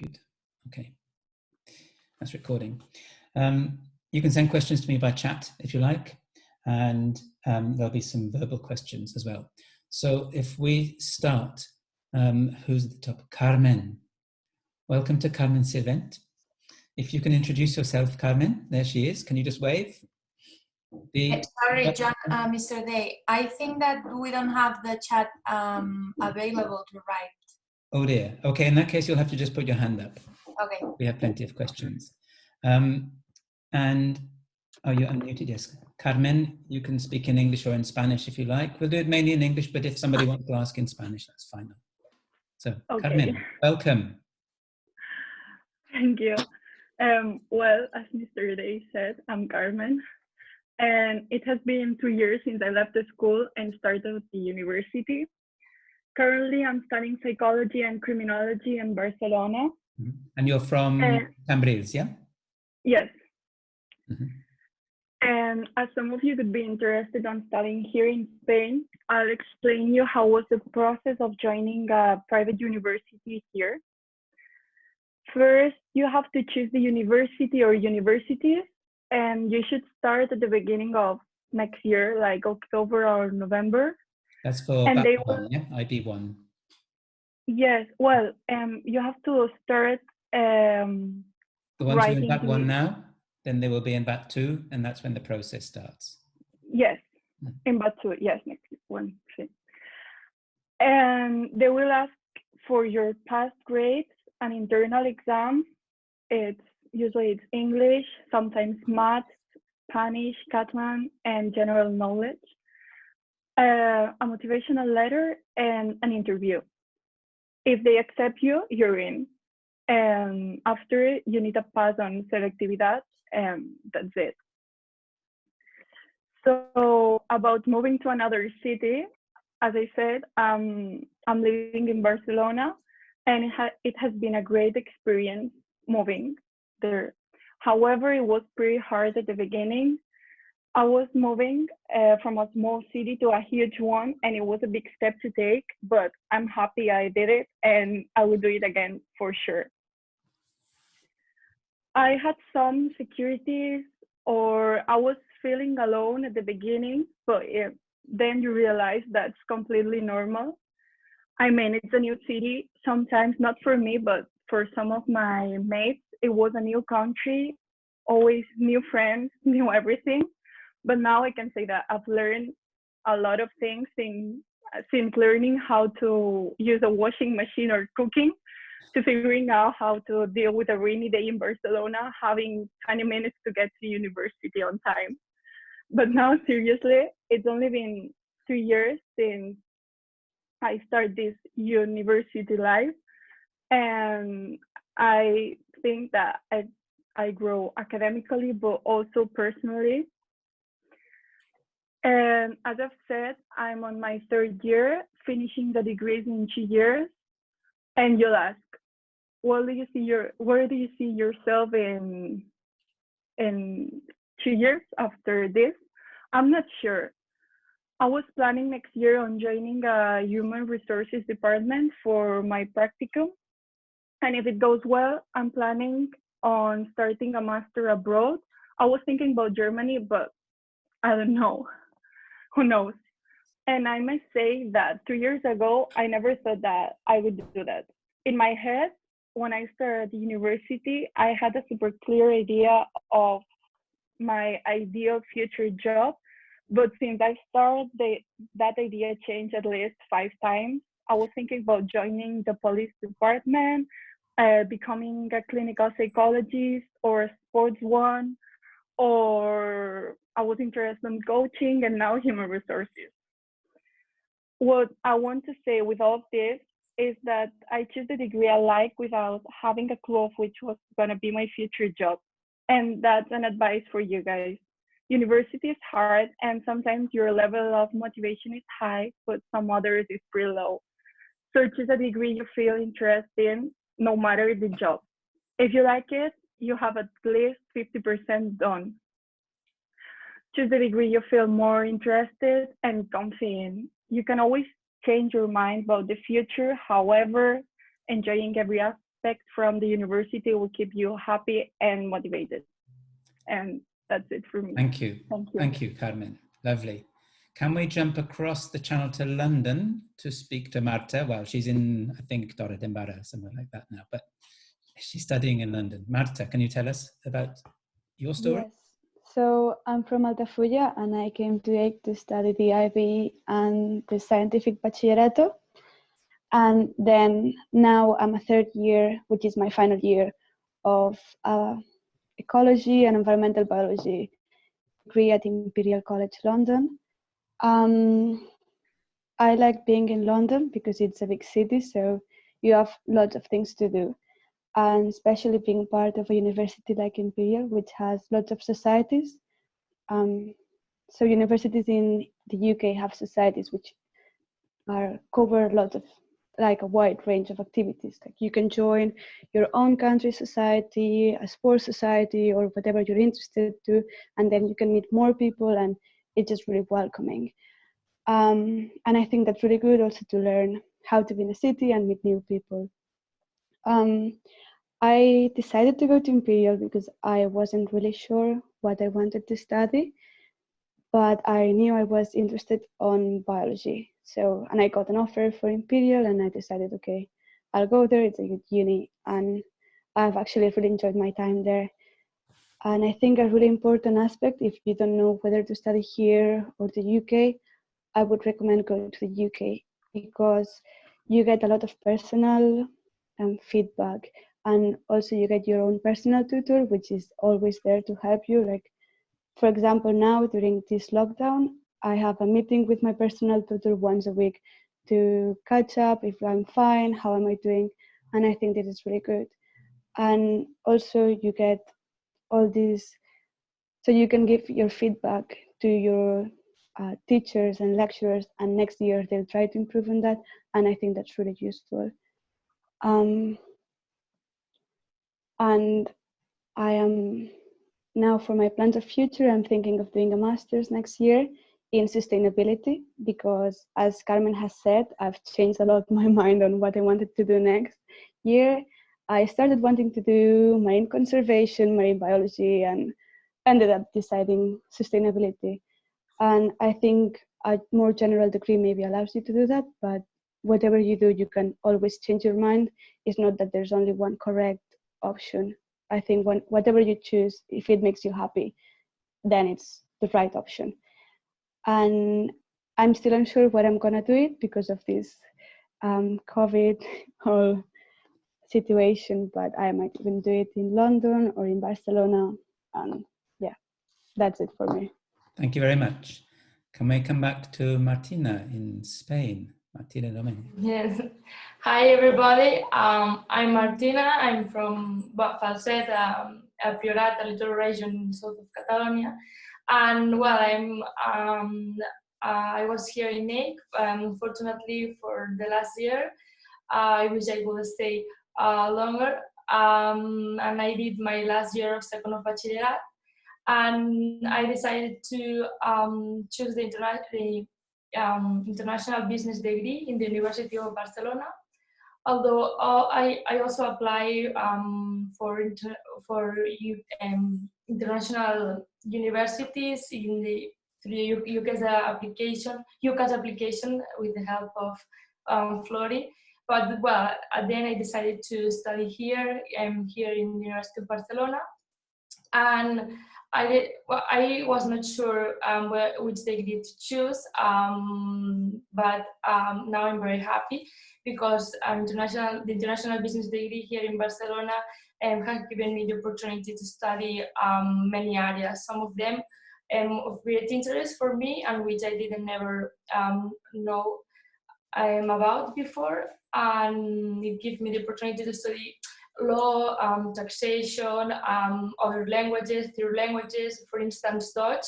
Good. Okay. That's recording. You can send questions to me by chat if you like, and there'll be some verbal questions as well. So if we start, who's at the top? Carmen. Welcome to Carmen's event. If you can introduce yourself, Carmen. There she is. Can you just wave? Sorry, John, Mr. Day. I think that we don't have the chat available to write. Oh dear. Okay, in that case, you'll have to just put your hand up. Okay. We have plenty of questions. And are you unmuted? Yes. Carmen, you can speak in English or in Spanish if you like. We'll do it mainly in English, but if somebody wants to ask in Spanish, that's fine. So, okay. Carmen, welcome. Thank you. Well, as Mr. Day said, I'm Carmen, and it has been 2 years since I left the school and started the university. Currently, I'm studying psychology and criminology in Barcelona. Mm-hmm. And you're from Cambrils, yeah? Yes. Mm-hmm. And as some of you could be interested in studying here in Spain, I'll explain you how was the process of joining a private university here. First, you have to choose the university or universities, and you should start at the beginning of next year, like October or November. That's for and they one, yeah? IB1. Yes, well, you have to start the ones who are in BAT 1 the... now, then they will be in BAT 2, and that's when the process starts. Yes, in BAT 2, yes, next one. And they will ask for your past grades and internal exams. Usually it's English, sometimes math, Spanish, Catalan, and general knowledge. A motivational letter and an interview. If they accept you, you're in. And after, you need to pass on selectividad, and that's it. So about moving to another city, as I said, I'm living in Barcelona, and it has been a great experience moving there. However, it was pretty hard at the beginning. I was moving from a small city to a huge one, and it was a big step to take, but I'm happy I did it, and I will do it again for sure. I had some insecurities, or I was feeling alone at the beginning, but then you realize that's completely normal. I mean, it's a new city, sometimes not for me, but for some of my mates, it was a new country, always new friends, new everything. But now I can say that I've learned a lot of things since learning how to use a washing machine or cooking, to figuring out how to deal with a rainy day in Barcelona, having 20 minutes to get to university on time. But now, seriously, it's only been 2 years since I started this university life. And I think that I grow academically, but also personally. And as I've said, I'm on my 3rd year, finishing the degrees in 2 years. And you'll ask, where do you see yourself in 2 years after this? I'm not sure. I was planning next year on joining a human resources department for my practicum. And if it goes well, I'm planning on starting a master abroad. I was thinking about Germany, but I don't know. Who knows? And I must say that 2 years ago, I never thought that I would do that. In my head, when I started university, I had a super clear idea of my ideal future job. But since I started, that idea changed at least 5 times. I was thinking about joining the police department, becoming a clinical psychologist or a sports one, or I was interested in coaching and now human resources. What I want to say with all of this is that I choose the degree I like without having a clue of which was going to be my future job. And that's an advice for you guys. University is hard, and sometimes your level of motivation is high, but some others is pretty low. So choose a degree you feel interested in, no matter the job. If you like it, you have at least 50% done. Choose the degree you feel more interested and comfy in. You can always change your mind about the future, however, enjoying every aspect expect from the university will keep you happy and motivated. And that's it for me. Thank you. Thank you. Thank you, Carmen. Lovely. Can we jump across the channel to London to speak to Marta? Well, she's in, I think, Torre d'Embarra, somewhere like that now, but she's studying in London. Marta, can you tell us about your story? Yes. So I'm from Altafulla, and I came to EIC to study the IB and the scientific bachillerato. And then now I'm a third year, which is my final year of ecology and environmental biology degree at Imperial College London. I like being in London because it's a big city, so you have lots of things to do. And especially being part of a university like Imperial, which has lots of societies. So universities in the UK have societies which cover lots of, like a wide range of activities. Like you can join your own country society, a sports society, or whatever you're interested to, and then you can meet more people, and it's just really welcoming. And I think that's really good also to learn how to be in a city and meet new people. I decided to go to Imperial because I wasn't really sure what I wanted to study, but I knew I was interested on biology. So, and I got an offer for Imperial, and I decided, okay, I'll go there. It's a good uni, and I've actually really enjoyed my time there. And I think a really important aspect, if you don't know whether to study here or the UK, I would recommend going to the UK because you get a lot of personal feedback, and also you get your own personal tutor, which is always there to help you. Like, for example, now during this lockdown, I have a meeting with my personal tutor once a week to catch up if I'm fine, how am I doing, and I think this is really good. And also you get all these, so you can give your feedback to your teachers and lecturers, and next year they'll try to improve on that, and I think that's really useful. And I am now, for my plans of future, I'm thinking of doing a master's next year in sustainability, because as Carmen has said, I've changed a lot my mind on what I wanted to do next year. I started wanting to do marine conservation, marine biology, and ended up deciding sustainability. And I think a more general degree maybe allows you to do that, but whatever you do, you can always change your mind. It's not that there's only one correct option. I think whatever you choose, if it makes you happy, then it's the right option. And I'm still unsure what I'm gonna do it because of this COVID whole situation, but I might even do it in London or in Barcelona. And yeah, that's it for me. Thank you very much. Can we come back to Martina in Spain? Martina Domínguez. Yes. Hi, everybody. I'm Martina. I'm from Falset, a Priorat, a little region south of Catalonia. And well, I was here in EIC, unfortunately, for the last year. I wish I would stay longer. And I did my last year of second of bachillerato. And I decided to choose the international business degree in the University of Barcelona. Although I also apply for international universities in the UCAS application with the help of Flori. But well, then I decided to study here. I'm here in the University of Barcelona, and I was not sure which degree to choose, but now I'm very happy because the international business degree here in Barcelona has given me the opportunity to study many areas. Some of them of great interest for me and which I didn't never know about before, and it gives me the opportunity to study law, taxation, other languages, third languages, for instance, Dutch,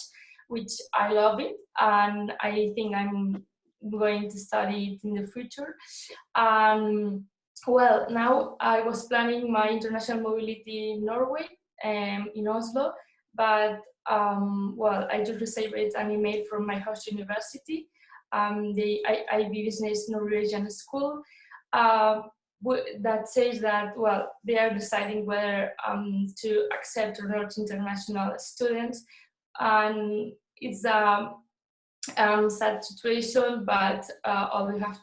which I love it, and I think I'm going to study it in the future. Well, now I was planning my international mobility in Norway, in Oslo, but well, I just received an email from my host university, the IB Business Norwegian School, that says that, well, they are deciding whether to accept or not international students, and it's a sad situation, but all have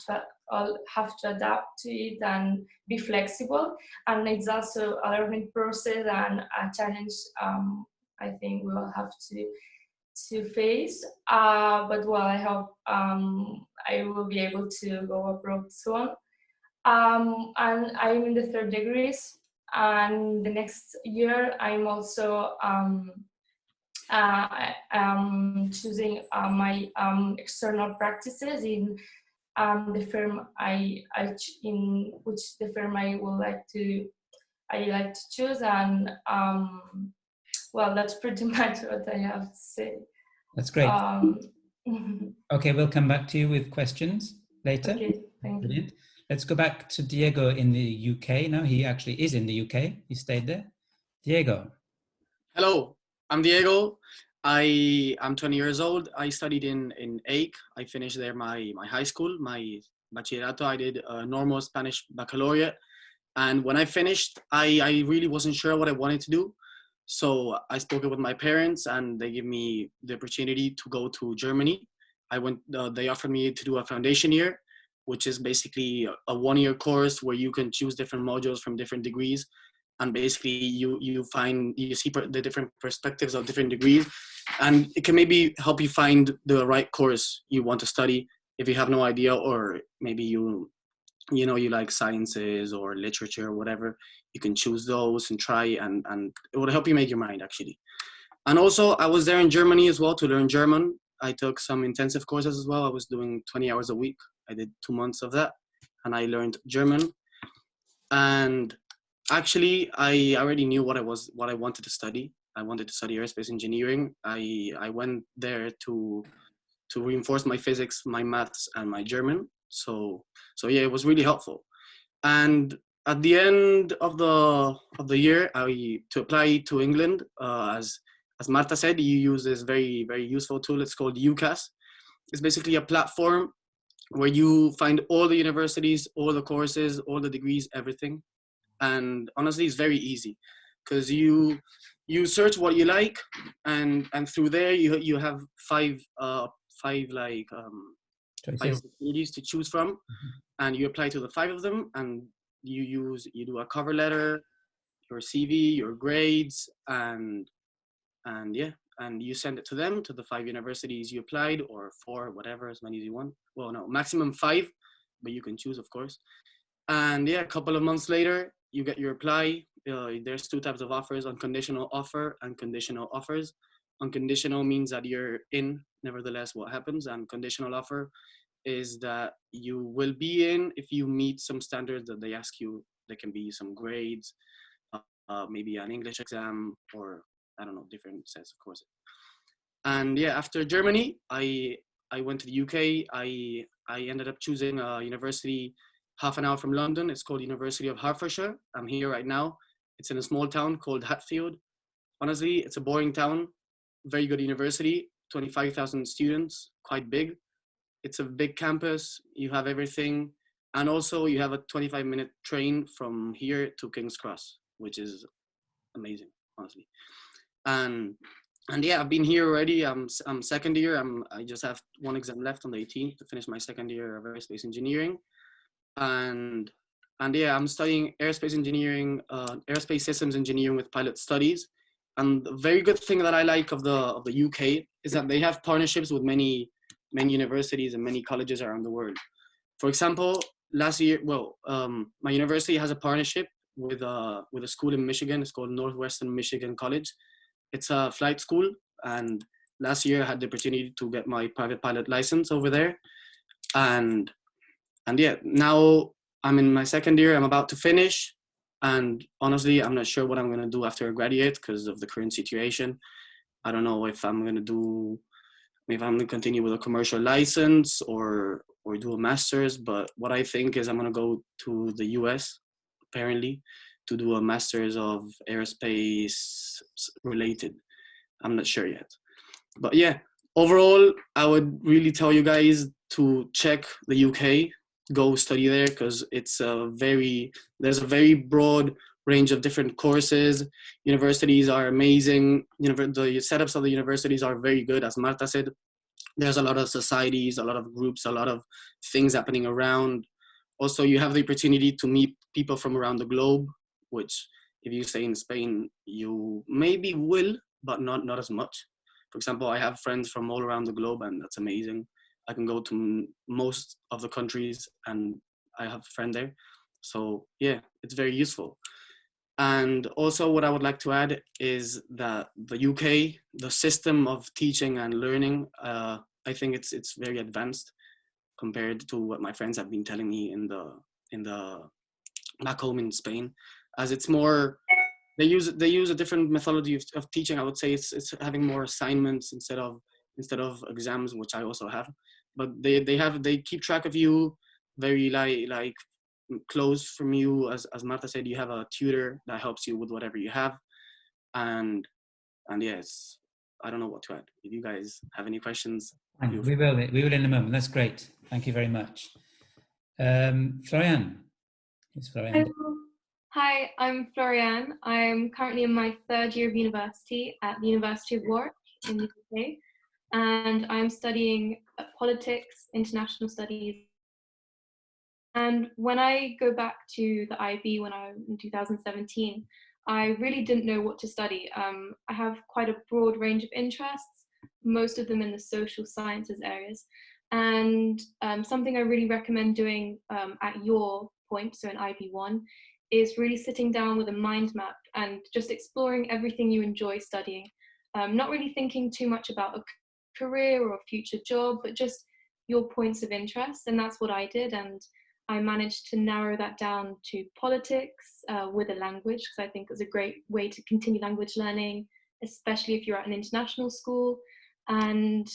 to adapt to it and be flexible. And it's also a learning process and a challenge I think we will have to face. But well, I hope I will be able to go abroad soon. And I'm in the third degrees, and the next year I'm also choosing my external practices in the firm in which the firm I like to choose, and well, that's pretty much what I have to say. That's great. Okay, we'll come back to you with questions later. Okay, thank you. Brilliant. Let's go back to Diego in the UK now. He actually is in the UK. He stayed there. Diego. Hello, I'm Diego. I'm 20 years old. I studied in AIC. I finished there my high school, my bachillerato. I did a normal Spanish baccalaureate. And when I finished, I really wasn't sure what I wanted to do. So I spoke with my parents, and they gave me the opportunity to go to Germany. They offered me to do a foundation year, which is basically a one-year course where you can choose different modules from different degrees. And basically you see the different perspectives of different degrees, and it can maybe help you find the right course you want to study if you have no idea, or maybe you like sciences or literature or whatever. You can choose those and try, and it will help you make your mind, actually. And also, I was there in Germany as well to learn German. I took some intensive courses as well. I was doing 20 hours a week. I did 2 months of that, and I learned German. And actually, I already knew what I wanted to study. I wanted to study aerospace engineering. I went there to reinforce my physics, my maths, and my German. So yeah, it was really helpful. And at the end of the year, to apply to England, as Marta said, you use this very, very useful tool. It's called UCAS. It's basically a platform where you find all the universities, all the courses, all the degrees, everything. And honestly, it's very easy, because you search what you like, and through there you have five opportunities to choose from. Mm-hmm. And you apply to the 5 of them, and you do a cover letter, your CV, your grades, and you send it to them, to the 5 universities you applied, or 4, whatever, as many as you want. Well, no, maximum 5, but you can choose, of course. And yeah, a couple of months later, you get your reply. There's 2 types of offers: unconditional offer and conditional offers. Unconditional means that you're in, nevertheless, what happens. And conditional offer is that you will be in if you meet some standards that they ask you. There can be some grades, maybe an English exam, or I don't know, different sets of courses. And yeah, after Germany, I went to the UK. I ended up choosing a university half an hour from London. It's called University of Hertfordshire. I'm here right now. It's in a small town called Hatfield. Honestly, it's a boring town. Very good university, 25,000 students, quite big. It's a big campus. You have everything. And also you have a 25-minute train from here to King's Cross, which is amazing, honestly. And yeah, I've been here already. I'm second year. I just have 1 exam left on the 18th to finish my second year of aerospace engineering. And yeah, I'm studying aerospace engineering, aerospace systems engineering with pilot studies. And the very good thing that I like of the UK is that they have partnerships with many universities and many colleges around the world. For example, last year, my university has a partnership with a school in Michigan. It's called Northwestern Michigan College. It's a flight school, and last year I had the opportunity to get my private pilot license over there. And yeah, now I'm in my second year. I'm about to finish. And honestly, I'm not sure what I'm going to do after I graduate because of the current situation. I don't know if I'm going to continue with a commercial license or do a master's. But what I think is I'm going to go to the US, apparently, to do a master's of aerospace related. I'm not sure yet. But yeah, overall, I would really tell you guys to check the UK. go study there, because there's a very broad range of different courses. Universities are amazing. The setups of the universities are very good, as Marta said. There's a lot of societies, a lot of groups, a lot of things happening around. Also, you have the opportunity to meet people from around the globe, which if you stay in Spain, you maybe will, but not as much. For example, I have friends from all around the globe, and that's amazing. I can go to most of the countries and I have a friend there. So yeah, it's very useful. And also what I would like to add is that the UK, the system of teaching and learning, I think it's very advanced compared to what my friends have been telling me in the back home in Spain, as it's more, they use a different methodology of teaching. I would say it's having more assignments instead of exams, which I also have. But they keep track of you very like close from you. As Marta said, you have a tutor that helps you with whatever you have, and yes, I don't know what to add. If you guys have any questions, we will in a moment. That's great. Thank you very much. Florian. Yes, Florian. Hi, I'm Florian. I'm currently in my third year of university at the University of Warwick in the UK, and I'm studying politics, international studies. And when I go back to the IB in 2017, I really didn't know what to study. I have quite a broad range of interests, most of them in the social sciences areas. And something I really recommend doing at your point, so in IB1, is really sitting down with a mind map and just exploring everything you enjoy studying. Not really thinking too much about a career or a future job, but just your points of interest. And that's what I did. And I managed to narrow that down to politics with a language, because I think it was a great way to continue language learning, especially if you're at an international school. And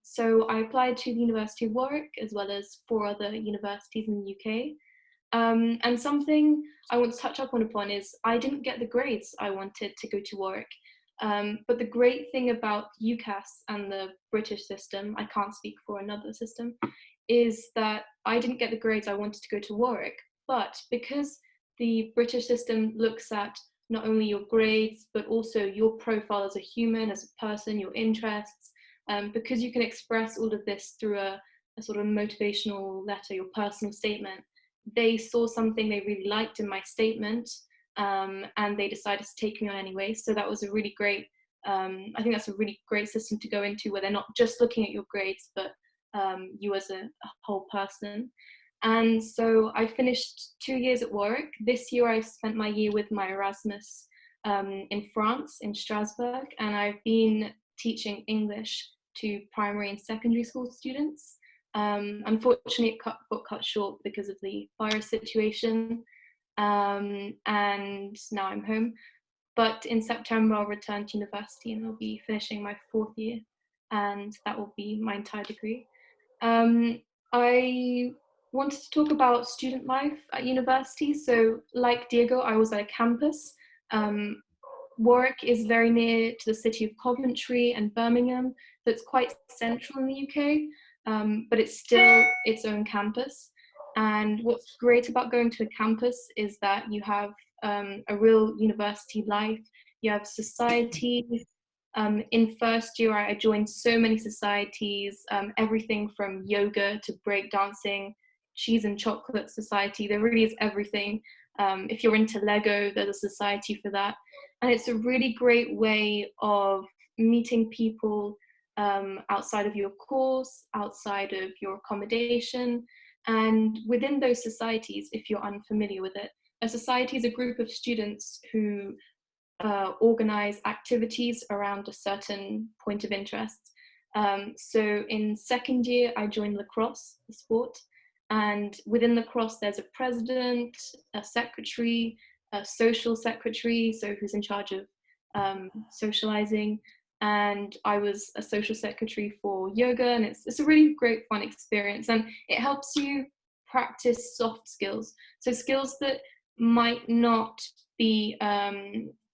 so I applied to the University of Warwick, as well as 4 other universities in the UK. And something I want to touch upon is I didn't get the grades I wanted to go to Warwick. But the great thing about UCAS and the British system, I can't speak for another system, is that I didn't get the grades I wanted to go to Warwick. But because the British system looks at not only your grades, but also your profile as a human, as a person, your interests, because you can express all of this through a sort of motivational letter, your personal statement, they saw something they really liked in my statement, and they decided to take me on anyway. So that was a really great, I think that's a really great system to go into, where they're not just looking at your grades, but you as a whole person. And so I finished 2 years at Warwick. This year I spent my year with my Erasmus in France, in Strasbourg, and I've been teaching English to primary and secondary school students. Unfortunately, it got cut short because of the virus situation, and now I'm home. But in September, I'll return to university and I'll be finishing my 4th year, and that will be my entire degree. I wanted to talk about student life at university. So like Diego, I was at a campus. Warwick is very near to the city of Coventry and Birmingham, so it's quite central in the UK, but it's still its own campus. And what's great about going to a campus is that you have a real university life. You have societies. In first year, I joined so many societies, everything from yoga to breakdancing, cheese and chocolate society. There really is everything. If you're into Lego, there's a society for that. And it's a really great way of meeting people outside of your course, outside of your accommodation. And within those societies, if you're unfamiliar with it, a society is a group of students who organize activities around a certain point of interest. So in second year, I joined lacrosse, the sport. And within lacrosse, there's a president, a secretary, a social secretary, so who's in charge of socializing. And I was a social secretary for yoga, and it's a really great fun experience, and it helps you practice soft skills. So skills that might not be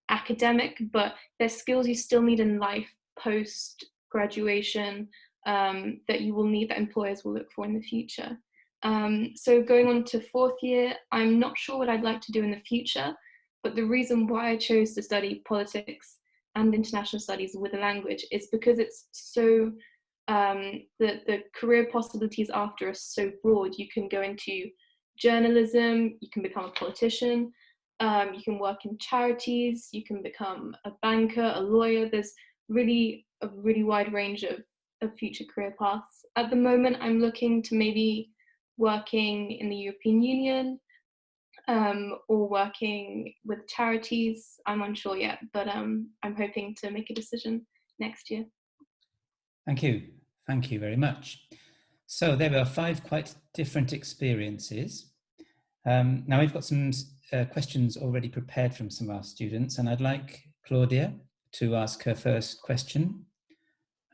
academic, but they're skills you still need in life post graduation, that you will need, that employers will look for in the future. So going on to fourth year, I'm not sure what I'd like to do in the future, but the reason why I chose to study politics and international studies with a language is because it's so, the career possibilities after are so broad. You can go into journalism, you can become a politician, you can work in charities, you can become a banker, a lawyer. There's really a really wide range of future career paths. At the moment, I'm looking to maybe working in the European Union, or working with charities. I'm unsure yet, but I'm hoping to make a decision next year. Thank you. Thank you very much. So there are 5 quite different experiences. Now we've got some questions already prepared from some of our students, and I'd like Claudia to ask her first question.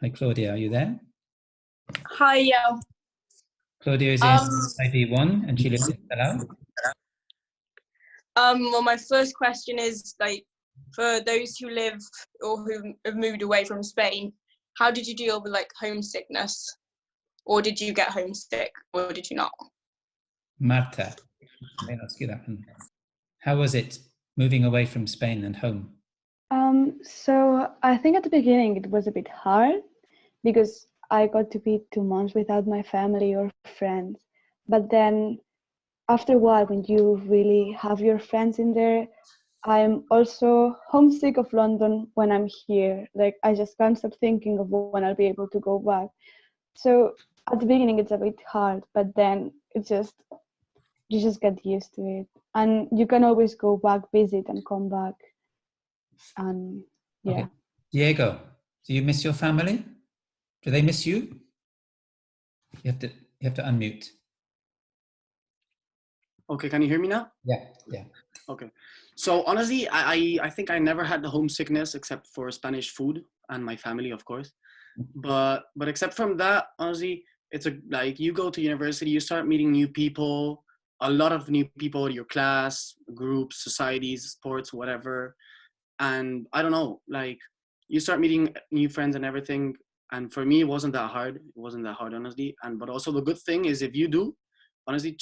Hi, Claudia, are you there? Hi, yeah. Claudia is in IB 1 and she lives in Palau. Well, my first question is, like, for those who live or who have moved away from Spain, how did you deal with, like, homesickness? Or did you get homesick, or did you not? Marta, let me ask you that one. How was it moving away from Spain and home? So I think at the beginning it was a bit hard because I got to be 2 months without my family or friends. But then after a while, when you really have your friends in there, I'm also homesick of London when I'm here. Like, I just can't stop thinking of when I'll be able to go back. So at the beginning it's a bit hard, but then you just get used to it. And you can always go back, visit and come back. And yeah. Okay. Diego, do you miss your family? Do they miss you? You have to unmute. Okay, can you hear me now? Yeah. Okay. So honestly, I think I never had the homesickness except for Spanish food and my family, of course. But except from that, honestly, it's like you go to university, you start meeting new people, a lot of new people, your class, groups, societies, sports, whatever. And I don't know, like you start meeting new friends and everything. And for me, it wasn't that hard. It wasn't that hard, honestly. But also the good thing is if you do, honestly,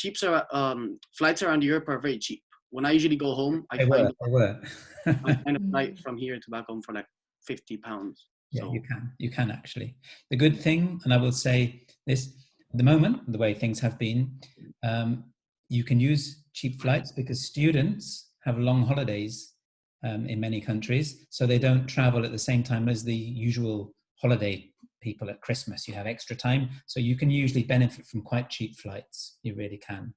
flights around Europe are very cheap. When I usually go home, I find a flight from here to back home for like £50. Yeah, So. you can actually. The good thing, and I will say this, at the moment, the way things have been, you can use cheap flights because students have long holidays in many countries, so they don't travel at the same time as the usual holiday people at Christmas. You have extra time, so you can usually benefit from quite cheap flights. You really can.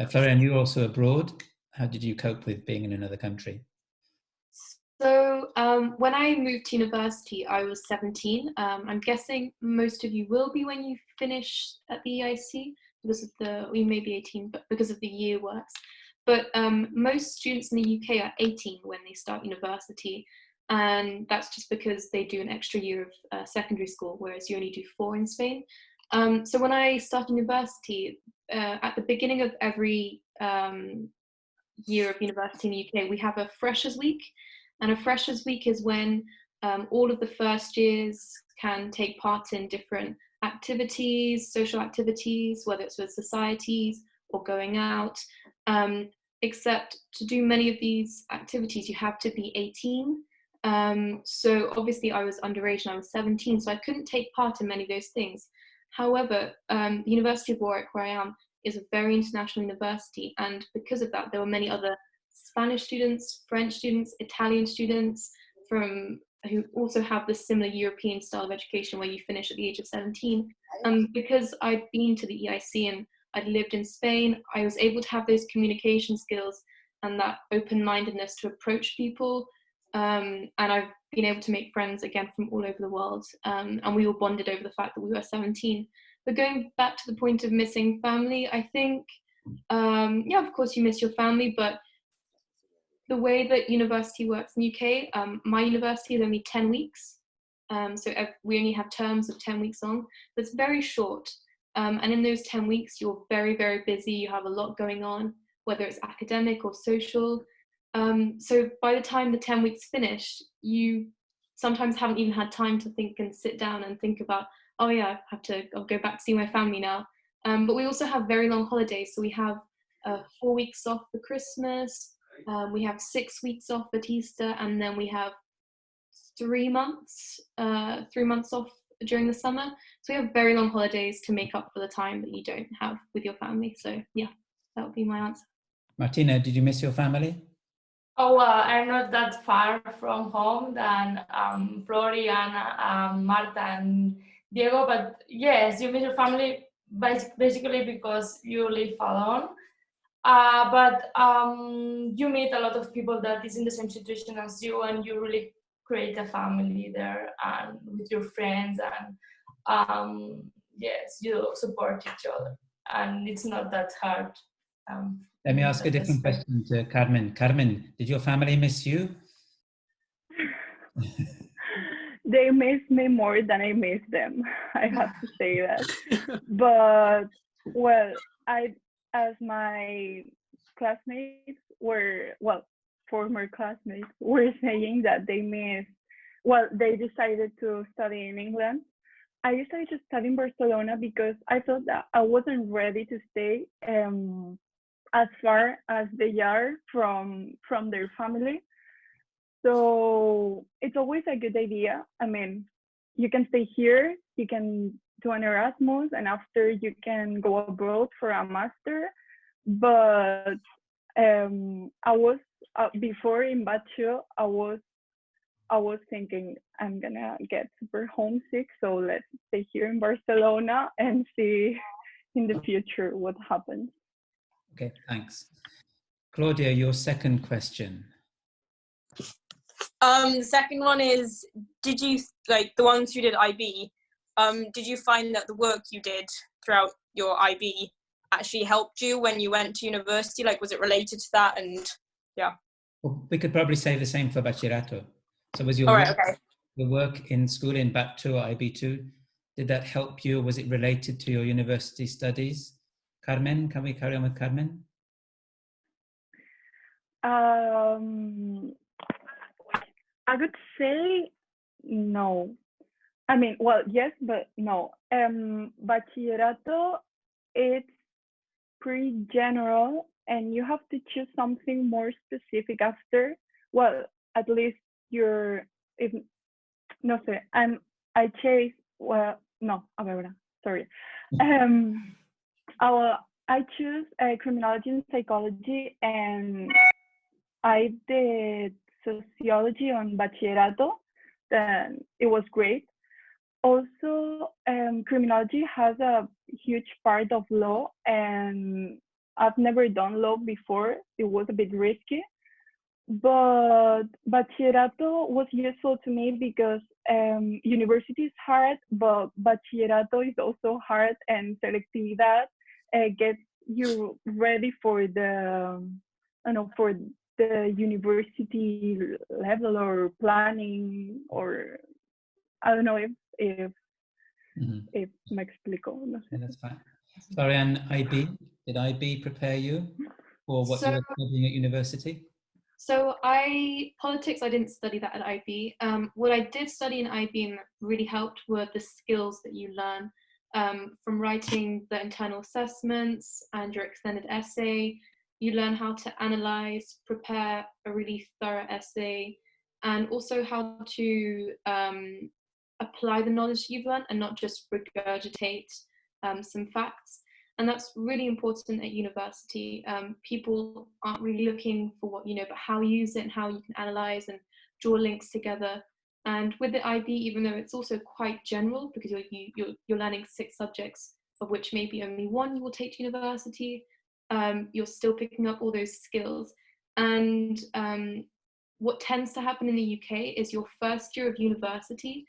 Florian, you're also abroad. How did you cope with being in another country? So when I moved to university, I was 17. I'm guessing most of you will be when you finish at the EIC because of we may be 18, but because of the year works. But most students in the UK are 18 when they start university. And that's just because they do an extra year of secondary school, whereas you only do 4 in Spain. So when I started university, at the beginning of every year of university in the UK, we have a Freshers' Week. And a Freshers' Week is when all of the first years can take part in different activities, social activities, whether it's with societies or going out. Except to do many of these activities, you have to be 18. So obviously I was underage and I was 17, so I couldn't take part in many of those things. However, the University of Warwick, where I am, is a very international university, and because of that, there were many other Spanish students, French students, Italian students who also have this similar European style of education where you finish at the age of 17. Because I'd been to the EIC and I'd lived in Spain, I was able to have those communication skills and that open-mindedness to approach people. And I've been able to make friends again from all over the world. And we all bonded over the fact that we were 17. But going back to the point of missing family, I think, yeah, of course you miss your family, but the way that university works in the UK, my university is only 10 weeks. So we only have terms of 10 weeks long, but it's very short. And in those 10 weeks, you're very, very busy. You have a lot going on, whether it's academic or social. So by the time the 10 weeks finish, you sometimes haven't even had time to think and sit down and think about, oh yeah, I'll go back to see my family now. But we also have very long holidays. So we have 4 weeks off for Christmas, we have 6 weeks off at Easter, and then we have 3 months off during the summer. So we have very long holidays to make up for the time that you don't have with your family. So yeah, that would be my answer. Martina, did you miss your family? Oh, I'm not that far from home than Florian, Marta, and Diego. But yes, you miss your family basically because you live alone. But you meet a lot of people that is in the same situation as you, and you really create a family there and with your friends, and yes, you support each other, and it's not that hard. Let me ask a different question to Carmen. Carmen, did your family miss you? They miss me more than I miss them. I have to say that. But well, as my classmates were, well, former classmates were saying that they missed, well, they decided to study in England. I decided to study in Barcelona because I thought that I wasn't ready to stay as far as they are from their family. So it's always a good idea. I mean, you can stay here, you can do an Erasmus, and after you can go abroad for a master. But I was before in Batcho, I was thinking I'm gonna get super homesick, so let's stay here in Barcelona and see in the future what happens. Okay, thanks. Claudia, your second question. The second one is, did you, like the ones who did IB, did you find that the work you did throughout your IB actually helped you when you went to university? Like, was it related to that? And yeah. Well, we could probably say the same for Bachillerato. So was your work in school in BAT2 or IB2, did that help you? Was it related to your university studies? Carmen, can we carry on with Carmen? I would say no. I mean, well, yes, but no. Bachillerato, it's pretty general, and you have to choose something more specific after. Well, at least I chase, well, no, sorry. I choose criminology and psychology, and I did sociology on Bachillerato. Then it was great. Also, criminology has a huge part of law, and I've never done law before. It was a bit risky, but Bachillerato was useful to me because university is hard, but Bachillerato is also hard, and selectividad gets you ready for the, for the university level or planning, or I don't know if me explico. No sé. Yeah, that's fine. Florian, IB, did IB prepare you for what you were studying at university? So politics, I didn't study that at IB. What I did study in IB and really helped were the skills that you learn from writing the internal assessments and your extended essay. You learn how to analyze, prepare a really thorough essay, and also how to apply the knowledge you've learned and not just regurgitate some facts. And that's really important at university. People aren't really looking for what you know, but how you use it and how you can analyze and draw links together. And with the IB, even though it's also quite general, because you're learning 6 subjects, of which maybe only 1 you will take to university, you're still picking up all those skills. And what tends to happen in the UK is your first year of university,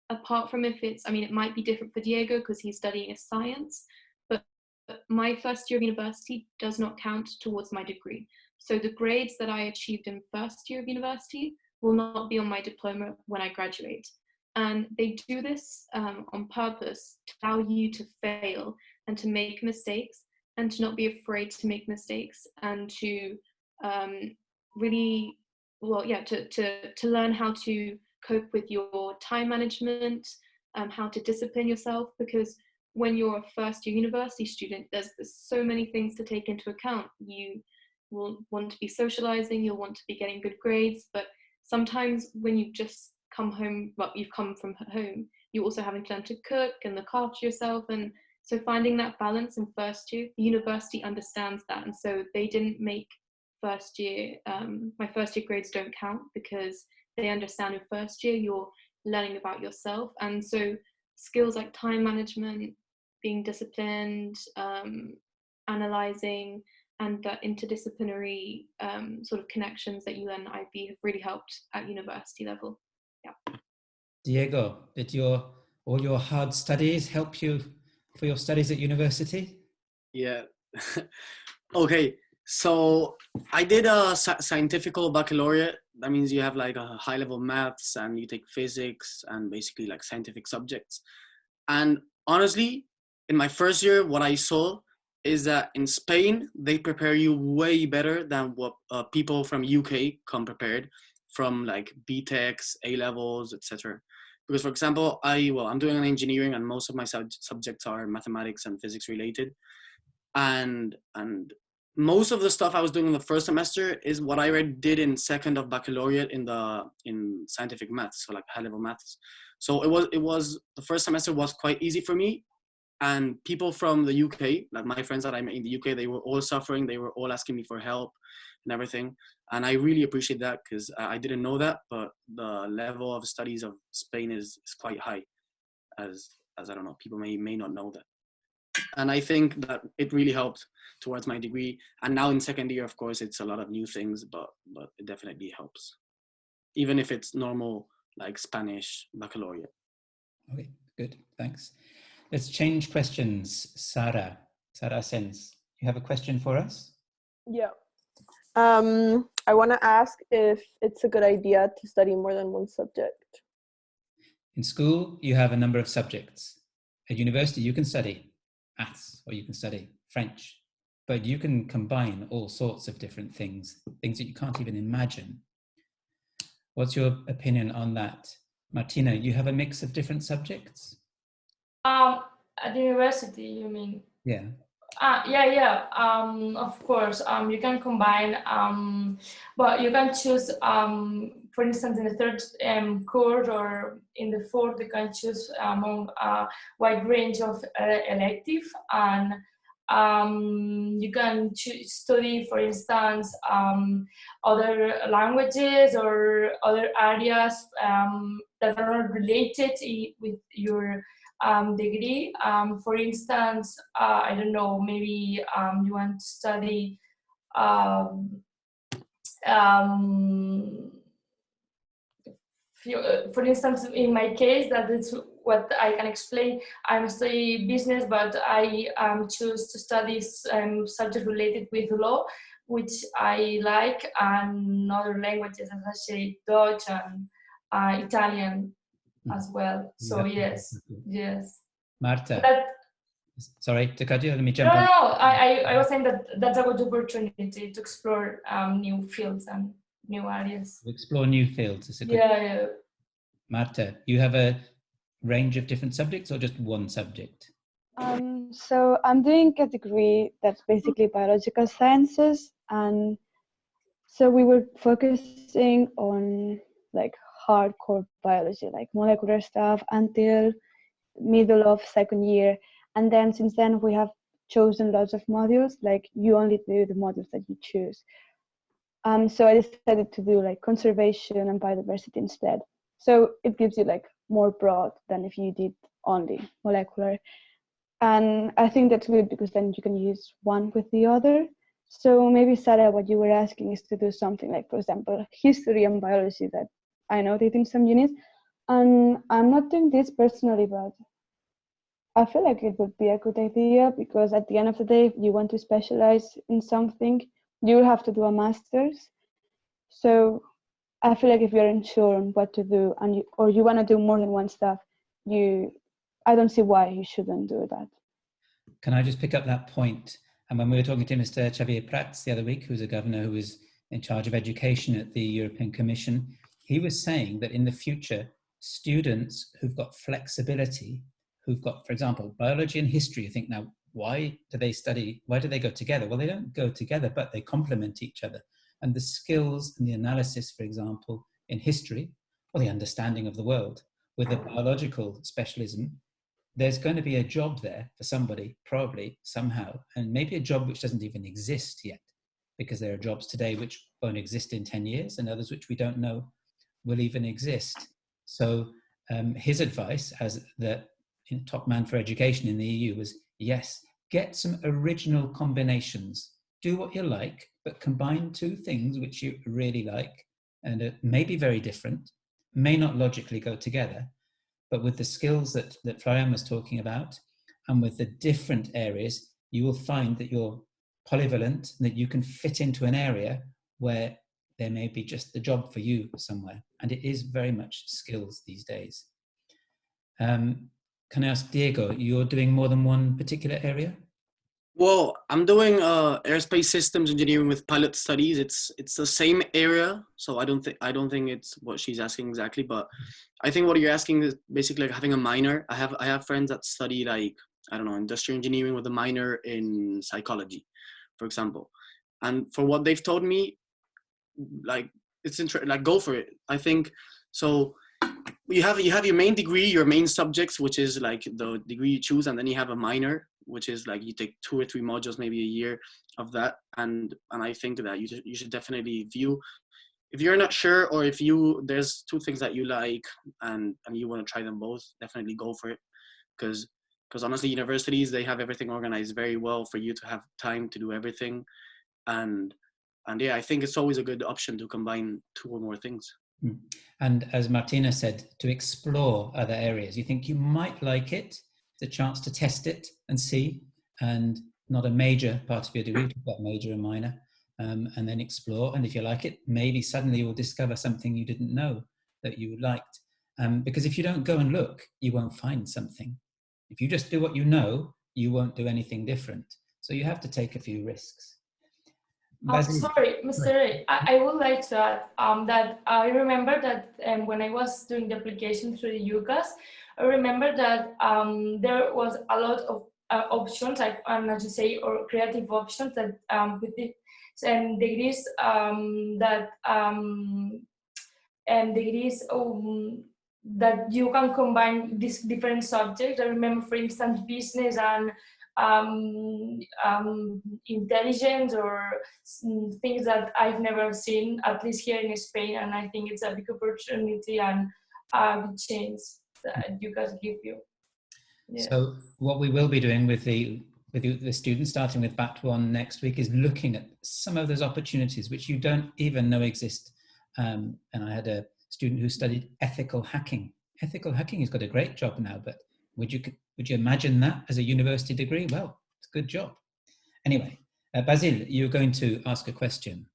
apart from if it's, I mean, it might be different for Diego because he's studying a science, but my first year of university does not count towards my degree. So the grades that I achieved in first year of university will not be on my diploma when I graduate. And they do this on purpose to allow you to fail and to make mistakes and to not be afraid to make mistakes and to really, well, yeah, to learn how to cope with your time management, how to discipline yourself, because when you're a first year university student, there's so many things to take into account. You will want to be socializing, you'll want to be getting good grades, but sometimes when you've just come home, well, you've come from home, you're also having to learn to cook and look after yourself. And so finding that balance in first year, the university understands that. And so they didn't make first year, my first year grades don't count, because they understand in first year you're learning about yourself. And so skills like time management, being disciplined, analyzing, and the interdisciplinary sort of connections that you learn at IB have really helped at university level. Yeah. Diego, did all your hard studies help you for your studies at university? Yeah. Okay, so I did a scientific baccalaureate. That means you have like a high level maths and you take physics and basically like scientific subjects. And honestly, in my first year, what I saw is that in Spain, they prepare you way better than what people from UK come prepared from like BTECs, A-levels, etc. Because for example, I'm doing an engineering and most of my subjects are mathematics and physics related. And most of the stuff I was doing in the first semester is what I did in second of baccalaureate in scientific maths, so like high level maths. So it was the first semester was quite easy for me. And people from the UK, like my friends that I met in the UK, they were all suffering. They were all asking me for help and everything. And I really appreciate that, because I didn't know that, but the level of studies of Spain is quite high, as I don't know, people may not know that. And I think that it really helped towards my degree. And now in second year, of course, it's a lot of new things, but it definitely helps, even if it's normal, like Spanish baccalaureate. Okay, good, thanks. Let's change questions. Sarah Sens, you have a question for us? Yeah. I want to ask if it's a good idea to study more than one subject. In school, you have a number of subjects. At university, you can study maths or you can study French, but you can combine all sorts of different things that you can't even imagine. What's your opinion on that? Martina, you have a mix of different subjects? At the university, you mean? Yeah. Yeah. Of course, you can combine, but you can choose, for instance, in the third course or in the fourth, you can choose among a wide range of elective, and you can study, for instance, other languages or other areas that are not related with your degree. For instance, I don't know, maybe you want to study for instance, in my case, that is what I can explain. I'm studying business, but I choose to study subjects related with law, which I like, and other languages, as I say, Dutch and Italian as well. So yes. Marta, sorry to cut you, let me jump on. No, I was saying that that's a good opportunity to explore new fields and new areas. Explore new fields. Is a good... Yeah. Marta, you have a range of different subjects or just one subject? So I'm doing a degree that's basically biological sciences, and so we were focusing on like hardcore biology, like molecular stuff, until middle of second year. And then since then we have chosen lots of modules, like you only do the modules that you choose. So I decided to do like conservation and biodiversity instead. So it gives you like more broad than if you did only molecular. And I think that's good because then you can use one with the other. So maybe, Sarah, what you were asking is to do something like, for example, history and biology that I know they do in some units. And I'm not doing this personally, but I feel like it would be a good idea, because at the end of the day, if you want to specialize in something, you will have to do a master's. So I feel like if you're unsure on what to do or you want to do more than one stuff, I don't see why you shouldn't do that. Can I just pick up that point? And when we were talking to Mr. Xavier Prats the other week, who's a governor who was in charge of education at the European Commission, he was saying that in the future, students who've got flexibility, who've got, for example, biology and history. You think, now, why do they go together? Well, they don't go together, but they complement each other. And the skills and the analysis, for example, in history, or the understanding of the world, with a biological specialism, there's going to be a job there for somebody, probably, somehow, and maybe a job which doesn't even exist yet, because there are jobs today which won't exist in 10 years and others which we don't know will even exist. So his advice as the top man for education in the EU was, yes, get some original combinations. Do what you like, but combine two things which you really like and may be very different, may not logically go together, but with the skills that Florian was talking about and with the different areas, you will find that you're polyvalent, that you can fit into an area where there may be just the job for you somewhere. And it is very much skills these days. Can I ask Diego, you're doing more than one particular area? Well, I'm doing aerospace systems engineering with pilot studies. It's the same area, so I don't think it's what she's asking exactly. But I think what you're asking is basically like having a minor. I have friends that study like, I don't know, industrial engineering with a minor in psychology, for example. And for what they've told me, like it's like go for it. I think so. You have your main degree, your main subjects, which is like the degree you choose, and then you have a minor, which is like you take 2 or 3 modules, maybe a year of that. And I think that you should definitely view, if you're not sure, or if there's 2 things that you like and you want to try them both, definitely go for it. Because honestly, universities, they have everything organized very well for you to have time to do everything. And yeah, I think it's always a good option to combine 2 or more things. And as Martina said, to explore other areas. You think you might like it, it's a chance to test it and see, and not a major part of your degree, you've got major and minor, and then explore. And if you like it, maybe suddenly you'll discover something you didn't know that you liked. Because if you don't go and look, you won't find something. If you just do what you know, you won't do anything different. So you have to take a few risks. Sorry, Mr. Ray, I would like to add that I remember that when I was doing the application through the UCAS, I remember that there was a lot of options, like as you say, or creative options that with the degrees that you can combine these different subjects. I remember, for instance, business and intelligence, or things that I've never seen, at least here in Spain, and I think it's a big opportunity and a good chance that you guys give you. Yeah. So what we will be doing with the students, starting with Bat 1 next week, is looking at some of those opportunities which you don't even know exist. And I had a student who studied ethical hacking. Ethical hacking has got a great job now, but would you imagine that as a university degree? Well, it's a good job. Anyway, Basil, you're going to ask a question.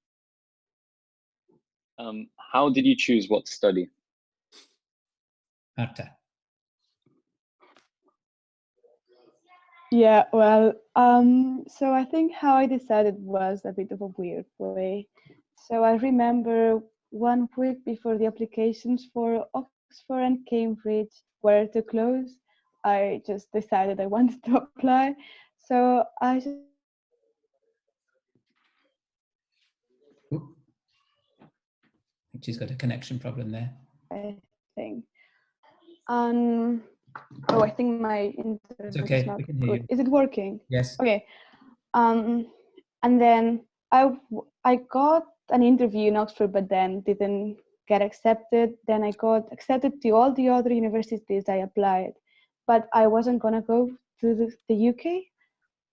How did you choose what to study? Marta. Yeah, well, so I think how I decided was a bit of a weird way. So I remember 1 week before the applications for Oxford and Cambridge were to close, I just decided I wanted to apply. So I just... She's got a connection problem there. I think. Oh, I think my internet is not good. Is it working? Yes. Okay. And then I got an interview in Oxford, but then didn't get accepted. Then I got accepted to all the other universities I applied, but I wasn't gonna go to the UK,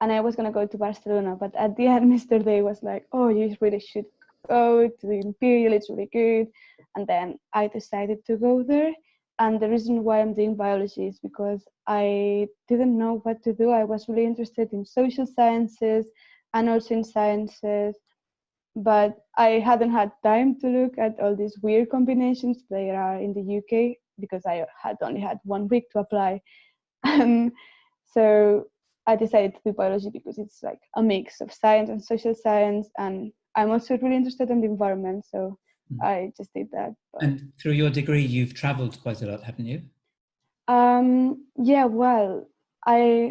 and I was gonna go to Barcelona. But at the end, Mr. Day was like, "Oh, you really should go to the Imperial. It's really good." And then I decided to go there. And the reason why I'm doing biology is because I didn't know what to do. I was really interested in social sciences and also in sciences, but I hadn't had time to look at all these weird combinations there are in the UK because I had only had 1 week to apply. So I decided to do biology because it's like a mix of science and social science, and I'm also really interested in the environment, so I just did that. But... And through your degree, you've travelled quite a lot, haven't you? Yeah, well,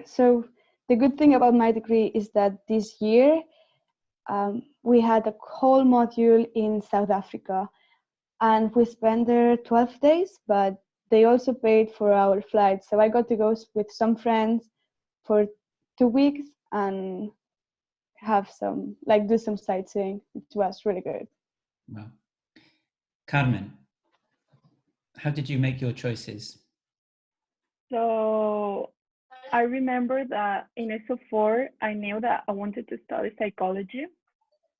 so the good thing about my degree is that this year we had a whole module in South Africa, and we spent there 12 days, but they also paid for our flight. So I got to go with some friends for 2 weeks and have some, like, do some sightseeing. It was really good. Wow. Carmen, how did you make your choices? So I remember that in SO4, I knew that I wanted to study psychology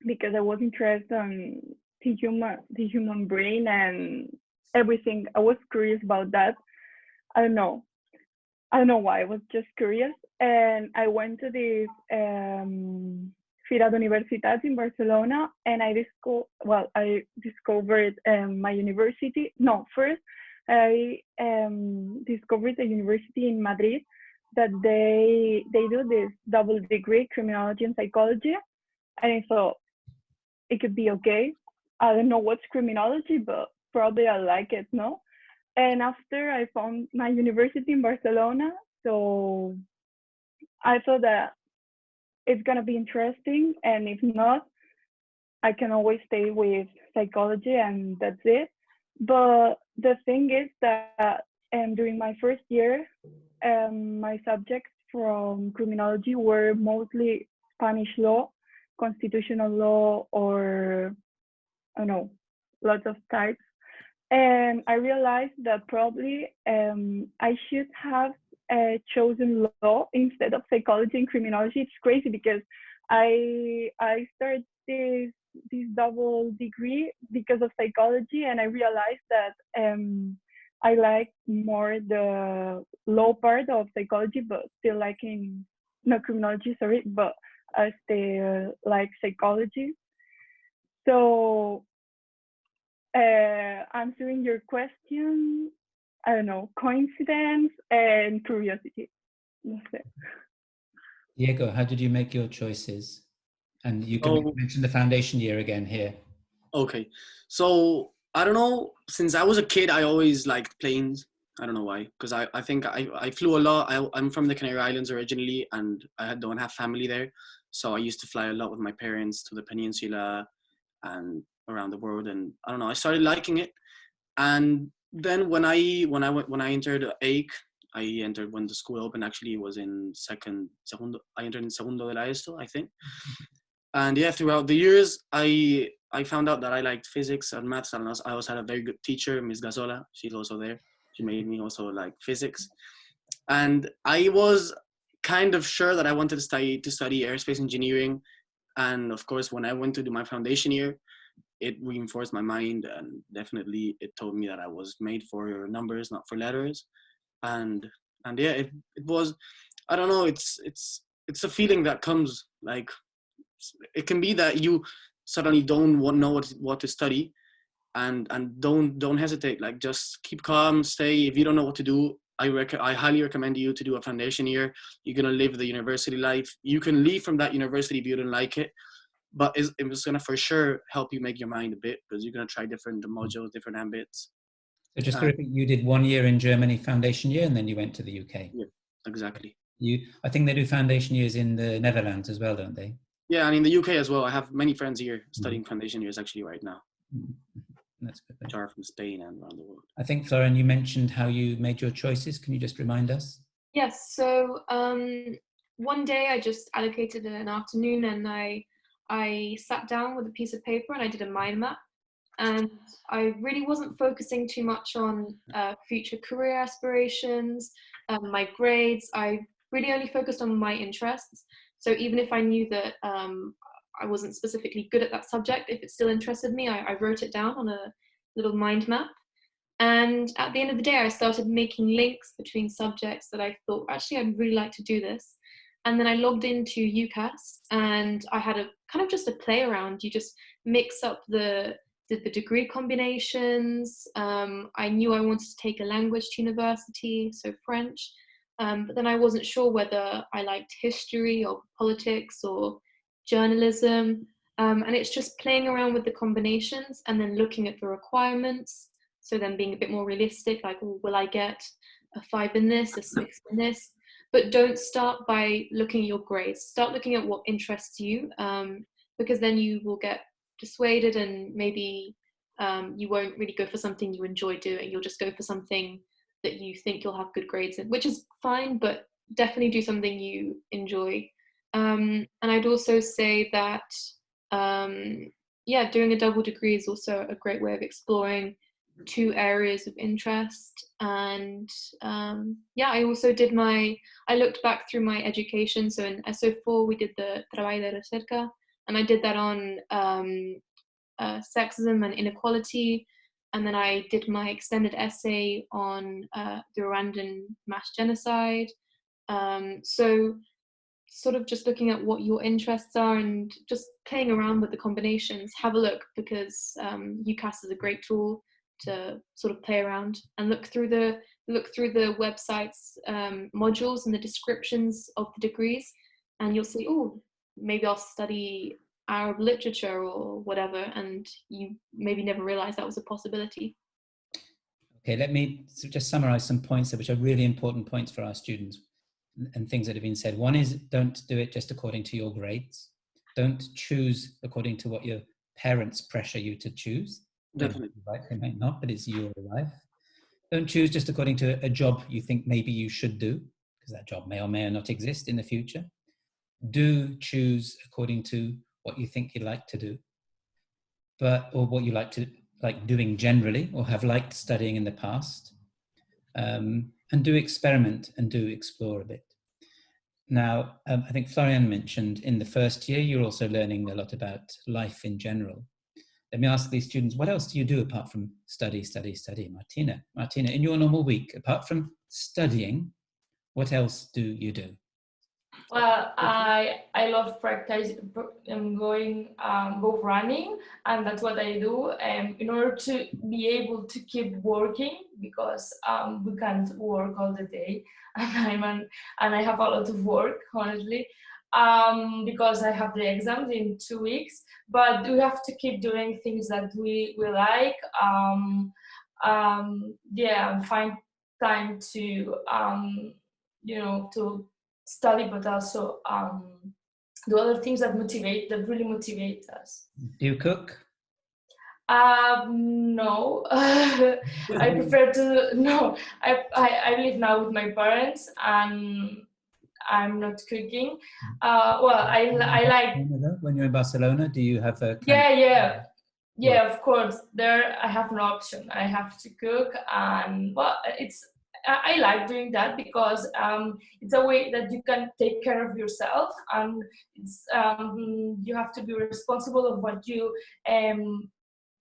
because I was interested in the human brain and everything. I was curious about that. I don't know why. I was just curious, and I went to this Fira d'Universitats in Barcelona, and I discovered my university. No, first I discovered a university in Madrid that they do this double degree, criminology and psychology, and I thought it could be okay. I don't know what's criminology, but probably I like it, no? And after I found my university in Barcelona, so I thought that it's gonna be interesting, and if not, I can always stay with psychology and that's it. But the thing is that during my first year, my subjects from criminology were mostly Spanish law, constitutional law, or I don't know, lots of types. And I realized that probably I should have chosen law instead of psychology and criminology. It's crazy because I started this double degree because of psychology, and I realized that I like more the law part of psychology, but still liking no criminology, sorry, but I still like psychology. So answering your question, I don't know, coincidence and curiosity. No sé. Diego, how did you make your choices? And you can mention the foundation year again here. Okay, so I don't know, since I was a kid, I always liked planes. I don't know why, because I think I flew a lot. I'm from the Canary Islands originally, and I don't have family there. So I used to fly a lot with my parents to the peninsula and around the world. And I don't know, I started liking it. And then when I entered AIC, I entered when the school opened. Actually, it was in segundo. I entered in segundo de la ESO, I think. And yeah, throughout the years, I found out that I liked physics and maths, and I also had a very good teacher, Ms. Gazola. She's also there. She made me also like physics. And I was kind of sure that I wanted to study aerospace engineering. And of course, when I went to do my foundation year, it reinforced my mind, and definitely it told me that I was made for numbers, not for letters. And yeah, it was, I don't know, it's a feeling that comes, like, it can be that you suddenly don't know what to study, and don't hesitate. Like, just keep calm, stay. If you don't know what to do, I highly recommend you to do a foundation year. You're gonna live the university life. You can leave from that university if you don't like it, but it was gonna for sure help you make your mind a bit, because you're gonna try different modules, different ambits. So just to repeat, you did 1 year in Germany foundation year, and then you went to the UK. Yeah, exactly. I think they do foundation years in the Netherlands as well, don't they? Yeah, and in the UK as well. I have many friends here studying foundation years actually right now. That's good. Which are from Spain and around the world. I think, Florian, you mentioned how you made your choices. Can you just remind us? Yes, so one day I just allocated an afternoon, and I sat down with a piece of paper and I did a mind map. And I really wasn't focusing too much on future career aspirations, my grades. I really only focused on my interests. So even if I knew that I wasn't specifically good at that subject, if it still interested me, I wrote it down on a little mind map. And at the end of the day, I started making links between subjects that I thought, actually, I'd really like to do this. And then I logged into UCAS, and I had a kind of just a play around. You just mix up the degree combinations. I knew I wanted to take a language to university, so French. But then I wasn't sure whether I liked history or politics or journalism. And it's just playing around with the combinations and then looking at the requirements. So then being a bit more realistic, like, will I get a 5 in this, a 6 in this. But don't start by looking at your grades. Start looking at what interests you, because then you will get dissuaded, and maybe you won't really go for something you enjoy doing. You'll just go for something that you think you'll have good grades in, which is fine, but definitely do something you enjoy. And I'd also say that, doing a double degree is also a great way of exploring 2 areas of interest. And I also did I looked back through my education. So in SO4 we did the trabalho de recerca, and I did that on sexism and inequality. And then I did my extended essay on the Rwandan mass genocide. So sort of just looking at what your interests are and just playing around with the combinations. Have a look, because UCAS is a great tool to sort of play around and look through the website's modules and the descriptions of the degrees, and you'll see, oh, maybe I'll study Arab literature or whatever, and you maybe never realized that was a possibility. Okay, let me just summarize some points which are really important points for our students and things that have been said. One is, don't do it just according to your grades. Don't choose according to what your parents pressure you to choose. Definitely. Right, they might not, but it's your life. Don't choose just according to a job you think maybe you should do, because that job may or may not exist in the future. Do choose according to what you think you like to do, or what you like doing generally, or have liked studying in the past. And do experiment and do explore a bit. Now, I think Florian mentioned in the first year, you're also learning a lot about life in general. Let me ask these students, what else do you do apart from study? Martina, in your normal week, apart from studying, what else do you do? Well, I love practice go running, and that's what I do in order to be able to keep working, because we can't work all the day, and I have a lot of work, honestly, because I have the exams in 2 weeks. But we have to keep doing things that we like, find time to to study, but also do other things that really motivate us. Do you cook? No. I prefer to, no. I live now with my parents, and I'm not cooking. I like. When you're in Barcelona, do you have a? Yeah, of course. There, I have no option. I have to cook, and I like doing that, because it's a way that you can take care of yourself, and it's you have to be responsible of what you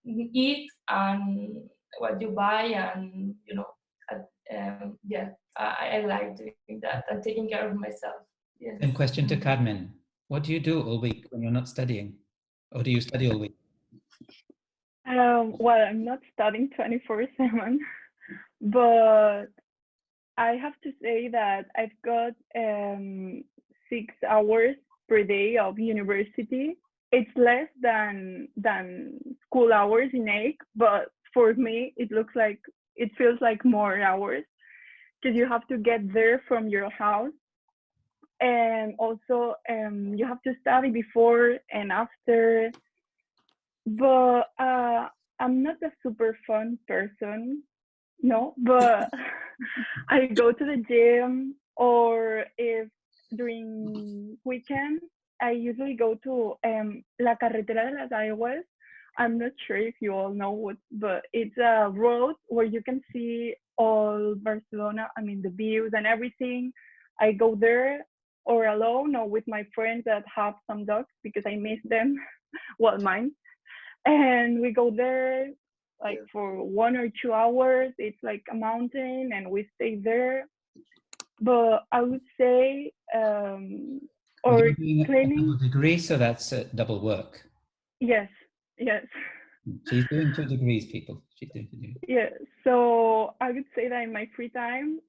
eat and what you buy, and I like doing that and taking care of myself. Yes. And question to Carmen: what do you do all week when you're not studying, or do you study all week? Well, I'm not studying 24/7, but I have to say that I've got 6 hours per day of university. It's less than school hours in AIC, but for me, it feels like more hours, because you have to get there from your house, and also you have to study before and after. But I'm not a super fun person, no, but I go to the gym, or if during weekends, I usually go to La Carretera de las Aguas. I'm not sure if you all know but it's a road where you can see all Barcelona, the views and everything. I go there, or alone, or with my friends that have some dogs, because I miss them, well, mine. And we go there for 1 or 2 hours. It's like a mountain, and we stay there. But I would say, or cleaning. A degree, so that's double work. Yes. She's doing 2 degrees, people. She's doing 2 degrees. Yeah. So I would say that in my free time,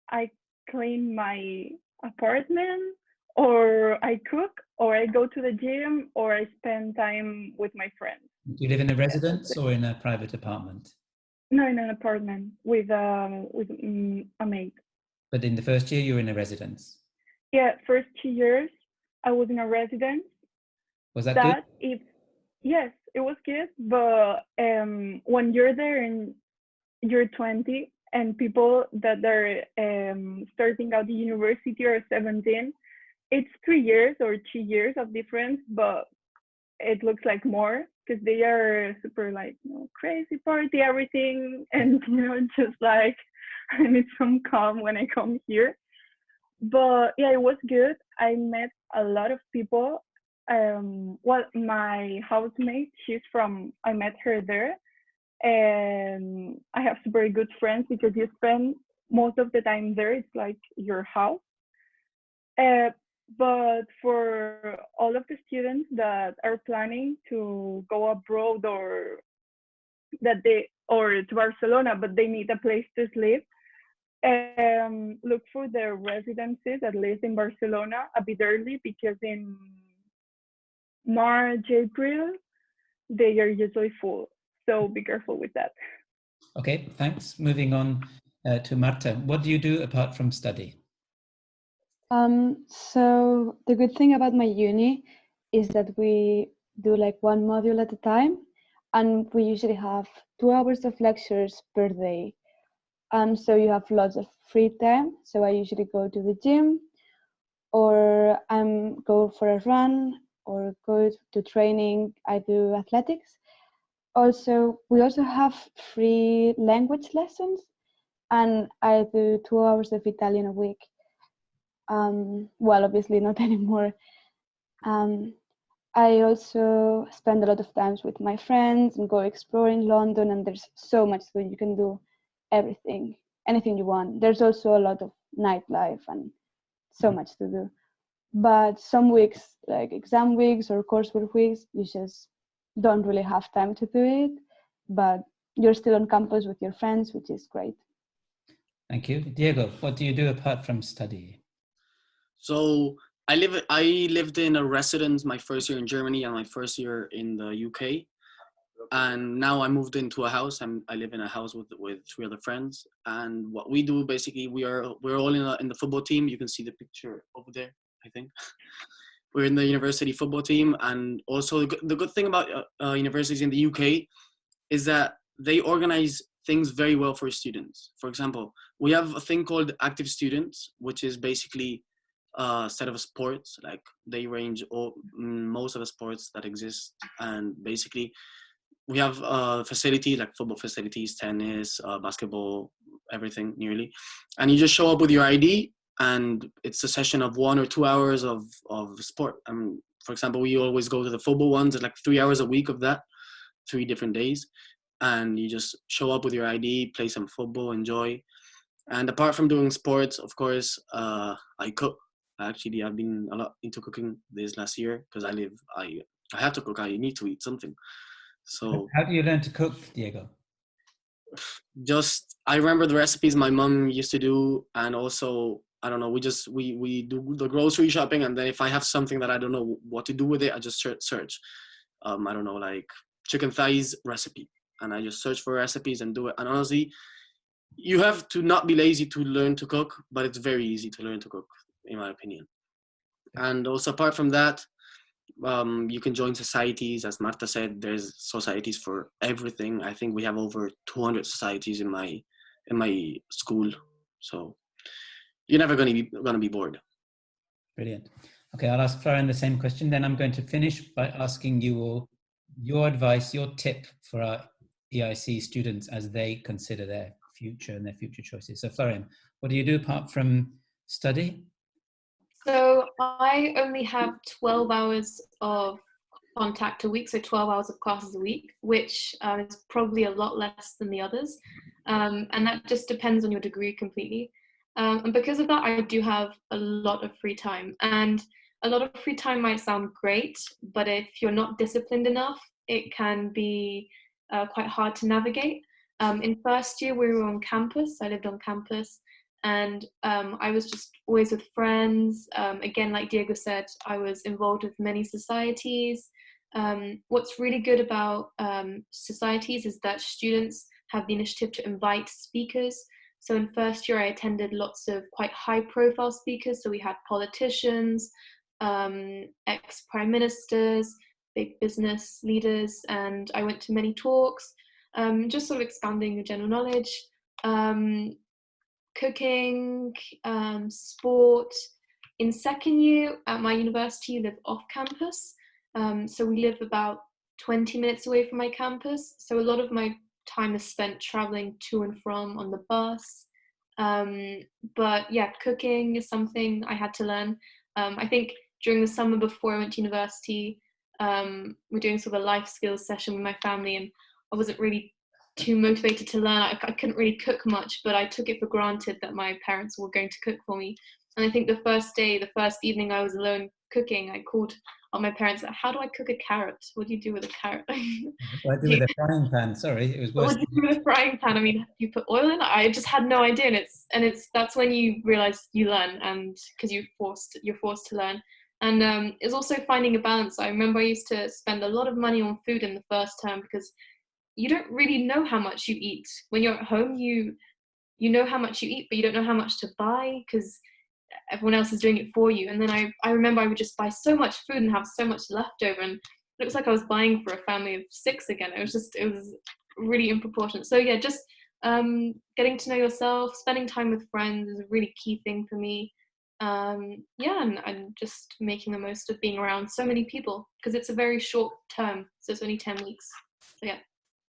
I clean my apartment, or I cook, or I go to the gym, or I spend time with my friends. Do you live in a residence or in a private apartment? No, in an apartment with a maid. But in the first year, you were in a residence. Yeah, first 2 years I was in a residence. Was that good? Yes, it was good. But when you're there and you're 20, and people that are starting out the university are 17, it's 3 years or 2 years of difference, but it looks like more because they are super like, you know, crazy party, everything, and you know, just like I need some calm when I come here. But yeah, it was good. I met a lot of people. Well, my housemate, I met her there, and I have super good friends because you spend most of the time there. It's like your house. But for all of the students that are planning to go abroad or to Barcelona, but they need a place to sleep, look for the residences, at least in Barcelona, a bit early, because in March, April, they are usually full. So be careful with that. Okay, thanks. Moving on to Marta. What do you do apart from study? So the good thing about my uni is that we do like one module at a time, and we usually have 2 hours of lectures per day. So you have lots of free time. So I usually go to the gym, or go for a run, or go to training. I do athletics. We also have free language lessons, and I do 2 hours of Italian a week. Well, obviously not anymore. I also spend a lot of times with my friends and go exploring London, and there's so much to do. You can do anything you want. There's also a lot of nightlife and so much to do. But some weeks, like exam weeks or coursework weeks, you just don't really have time to do it, but you're still on campus with your friends, which is great. Thank you. Diego, what do you do apart from study? So I lived in a residence my first year in Germany and my first year in the UK. And now I moved into a house. I live in a house with 3 other friends. And what we do, basically, we're all in the football team. You can see the picture over there, I think. We're in the university football team. And also the good thing about universities in the UK is that they organize things very well for students. For example, we have a thing called active students, which is basically a set of sports. Like they range most of the sports that exist. And basically, we have facilities like football facilities, tennis, basketball, everything nearly. And you just show up with your ID, and it's a session of 1 or 2 hours of sport. For example, we always go to the football ones. It's like 3 hours a week of that, 3 different days. And you just show up with your ID, play some football, enjoy. And apart from doing sports, of course, I cook. Actually, I've been a lot into cooking this last year because I have to cook. I need to eat something. So how do you learn to cook, Diego? Just I remember the recipes my mom used to do, and also I don't know. We do the grocery shopping, and then if I have something that I don't know what to do with it, I just search. I don't know, like chicken thighs recipe, and I just search for recipes and do it. And honestly, you have to not be lazy to learn to cook, but it's very easy to learn to cook, in my opinion. And also apart from that, you can join societies. As Marta said, there's societies for everything. I think we have over 200 societies in my school, so you're never going to be bored. Brilliant. Okay, I'll ask Florian the same question. Then I'm going to finish by asking you all your advice, your tip for our EIC students as they consider their future and their future choices. So Florian, what do you do apart from study? So I only have 12 hours of contact a week, so 12 hours of classes a week, which is probably a lot less than the others. And that just depends on your degree completely. And because of that, I do have a lot of free time. And a lot of free time might sound great, but if you're not disciplined enough, it can be quite hard to navigate. In first year, we were on campus. I lived on campus. And I was just always with friends. Again, like Diego said, I was involved with many societies. What's really good about societies is that students have the initiative to invite speakers. So in first year, I attended lots of quite high-profile speakers. So we had politicians, ex-prime ministers, big business leaders, and I went to many talks, just sort of expanding your general knowledge, cooking, sport. In second year at my university, you live off campus. So we live about 20 minutes away from my campus. So a lot of my time is spent traveling to and from on the bus. But yeah, cooking is something I had to learn. I think during the summer before I went to university, we're doing sort of a life skills session with my family, and I wasn't really too motivated to learn. I couldn't really cook much, but I took it for granted that my parents were going to cook for me. And I think the first evening I was alone cooking, I called on my parents, how do I cook a carrot? What do you do with a carrot? What do I do with a frying pan? Sorry, it was worse. What do you do with a frying pan? I mean, you put oil in? I just had no idea. And that's when you realize you learn, and because you're forced to learn. And it's also finding a balance. I remember I used to spend a lot of money on food in the first term because you don't really know how much you eat. When you're at home, you know how much you eat, but you don't know how much to buy because everyone else is doing it for you. And then I remember I would just buy so much food and have so much left over, and it looks like I was buying for a family of 6 again. It was really improportionate. So yeah, just getting to know yourself, spending time with friends is a really key thing for me. Yeah, and just making the most of being around so many people because it's a very short term, so it's only 10 weeks. So yeah.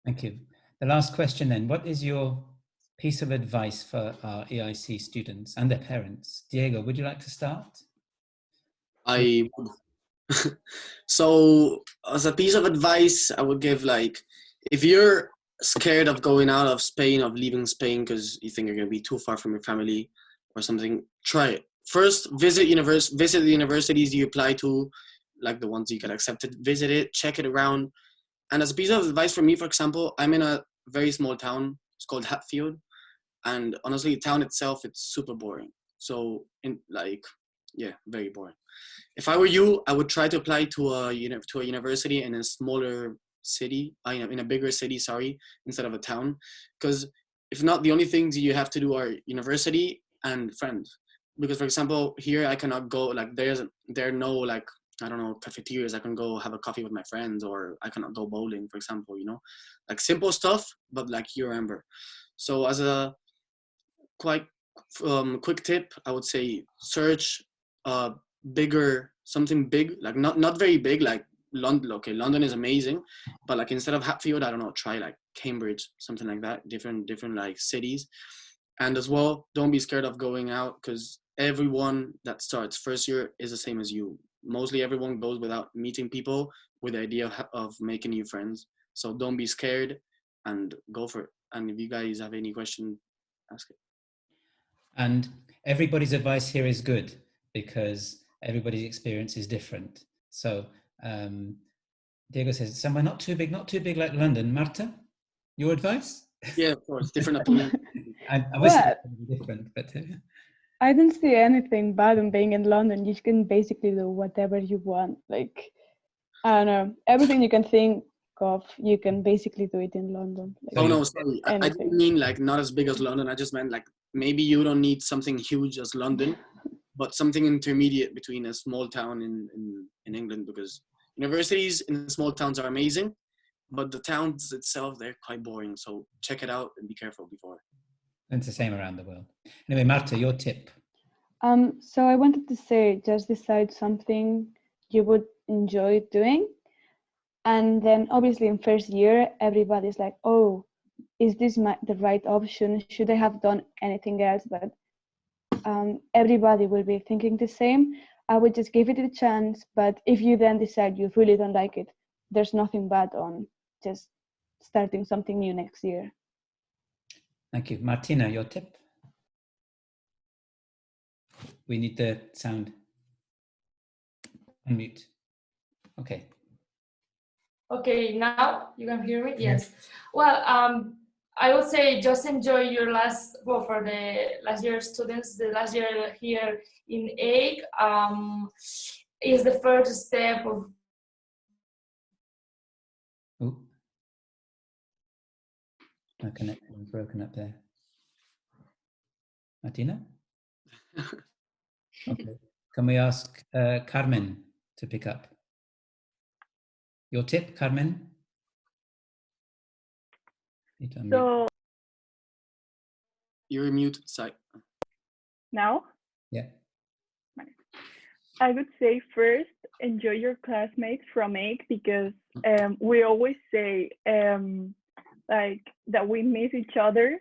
Thank you. The last question then, what is your piece of advice for our EIC students and their parents? Diego, would you like to start? I would. So as a piece of advice, I would give, like, if you're scared of going out of Spain, of leaving Spain because you think you're going to be too far from your family or something, try it. First, visit the universities you apply to, like the ones you get accepted. Visit it, check it around. And as a piece of advice for me, for example, I'm in a very small town. It's called Hatfield. And honestly, the town itself, it's super boring. So, very boring. If I were you, I would try to apply to a university in a smaller city, in a bigger city, instead of a town. Because if not, the only things you have to do are university and friends. Because, for example, here I cannot go, like, there are no, like, I don't know, cafeterias I can go have a coffee with my friends, or I cannot go bowling, for example, like simple stuff, but like you remember. So as a quite quick tip, I would say search something big, like not very big, like London. Okay, London is amazing, but like instead of Hatfield, I don't know, try like Cambridge, something like that, different like cities. And as well, don't be scared of going out, because everyone that starts first year is the same as you. Mostly everyone goes without meeting people with the idea of making new friends. So don't be scared and go for it. And if you guys have any question, ask it. And everybody's advice here is good because everybody's experience is different. So Diego says, somewhere not too big like London. Marta, your advice? Yeah, of course, different opinions. I wish it would be different, but... I don't see anything bad in being in London. You can basically do whatever you want. Like, I don't know, everything you can think of, you can basically do it in London. Like, oh no, sorry. I didn't mean like not as big as London. I just meant like maybe you don't need something huge as London, but something intermediate between a small town in England, because universities in small towns are amazing, but the towns itself, they're quite boring. So check it out and be careful before. It's the same around the world. Anyway, Marta, your tip. So I wanted to say, just decide something you would enjoy doing. And then obviously in first year, everybody's like, oh, is this the right option? Should I have done anything else? But everybody will be thinking the same. I would just give it a chance. But if you then decide you really don't like it, there's nothing bad on just starting something new next year. Thank you. Martina, your tip? We need the sound. Unmute. Okay. Okay, now you can hear me? Yes. Well, I would say just enjoy your for the last year students, the last year here in AIC is the first step of... Ooh. Our connection was broken up there. Martina? Okay. Can we ask Carmen to pick up? Your tip, Carmen? So You're muted, Sai. now, Yeah. I would say first, enjoy your classmates from AIC, because we always say like that we miss each other,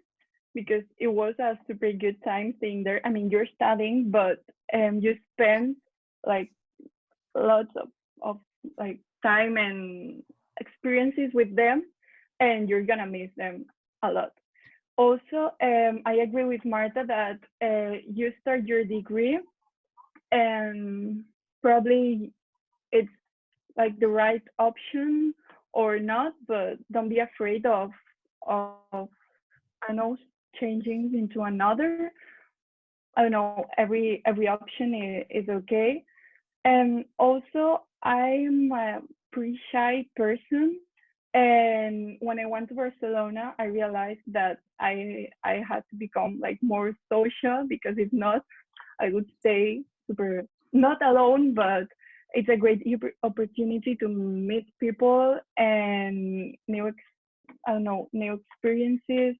because it was a super good time staying there. I mean, you're studying, but you spend like lots of like time and experiences with them, and you're gonna miss them a lot. Also, I agree with Marta that you start your degree and probably it's like the right option or not, but don't be afraid of I know, changing into another. I don't know, every option is okay. And also, I'm a pretty shy person, and when I went to Barcelona, I realized that I had to become like more social, because if not, I would stay super not alone, but it's a great opportunity to meet people and new experiences,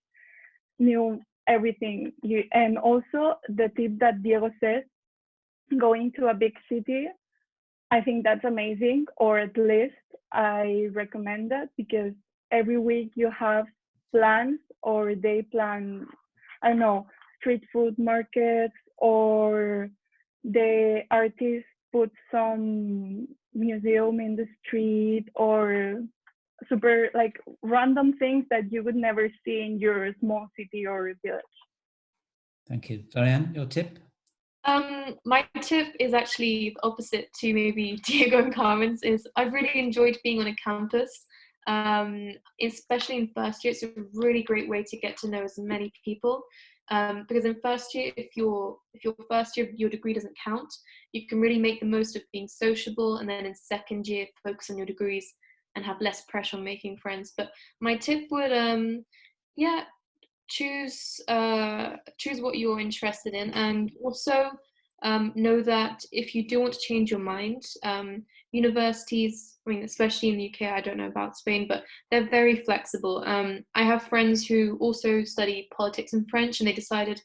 new everything. And also the tip that Diego says, going to a big city, I think that's amazing, or at least I recommend that, because every week you have plans, or they plan, I don't know, street food markets, or the artists put some museum in the street, or super like random things that you would never see in your small city or village. Thank you. Florian, your tip? My tip is actually opposite to maybe Diego and Carmen's. Is I've really enjoyed being on a campus, especially in first year. It's a really great way to get to know as many people, because in first year, if your first year your degree doesn't count, you can really make the most of being sociable, and then in second year focus on your degrees and have less pressure on making friends. But my tip would, choose what you're interested in, and also know that if you do want to change your mind, universities, I mean, especially in the UK, I don't know about Spain, but they're very flexible. I have friends who also study politics and French, and they decided,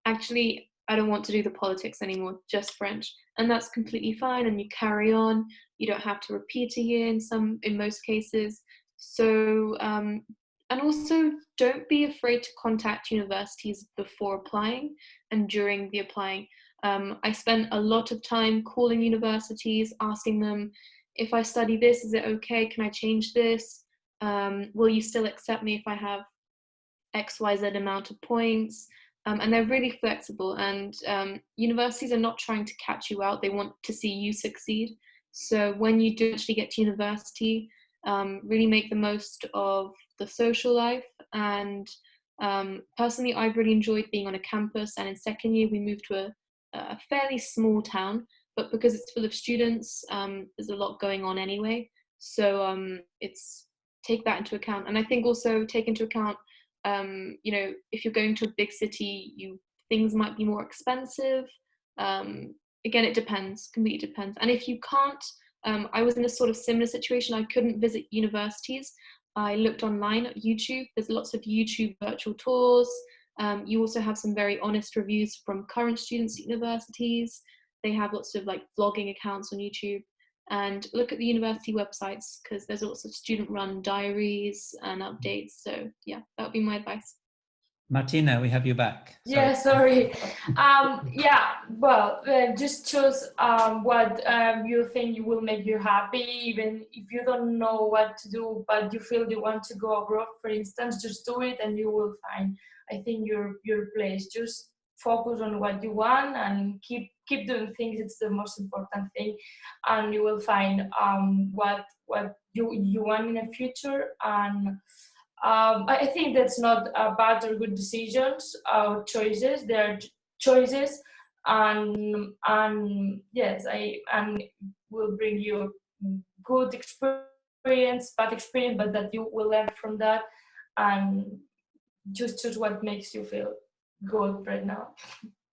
actually, I don't want to do the politics anymore, just French. And that's completely fine, and you carry on. You don't have to repeat a year in most cases. So, and also, don't be afraid to contact universities before applying and during the applying. I spent a lot of time calling universities, asking them, if I study this, is it okay? Can I change this? Will you still accept me if I have XYZ amount of points? And they're really flexible, and universities are not trying to catch you out. They want to see you succeed. So when you do actually get to university, really make the most of the social life. And personally, I've really enjoyed being on a campus, and in second year we moved to a fairly small town, but because it's full of students, there's a lot going on anyway. So it's take that into account. And I think also take into account, if you're going to a big city, things might be more expensive. Again, it depends, completely depends. And if you can't, I was in a sort of similar situation. I couldn't visit universities. I looked online at YouTube. There's lots of YouTube virtual tours. You also have some very honest reviews from current students at universities. They have lots of like vlogging accounts on YouTube. And look at the university websites, because there's lots of student-run diaries and updates. So yeah, that would be my advice. Martina, we have you back. Sorry. Yeah, sorry. Just choose what you think you will make you happy, even if you don't know what to do, but you feel you want to go abroad, for instance. Just do it, and you will find, I think, your place. Just focus on what you want and keep doing things. It's the most important thing, and you will find what you want in the future. And I think that's not bad or good decisions or choices. They are choices, and yes, and will bring you good experience, bad experience, but that you will learn from that. And just choose what makes you feel good right now.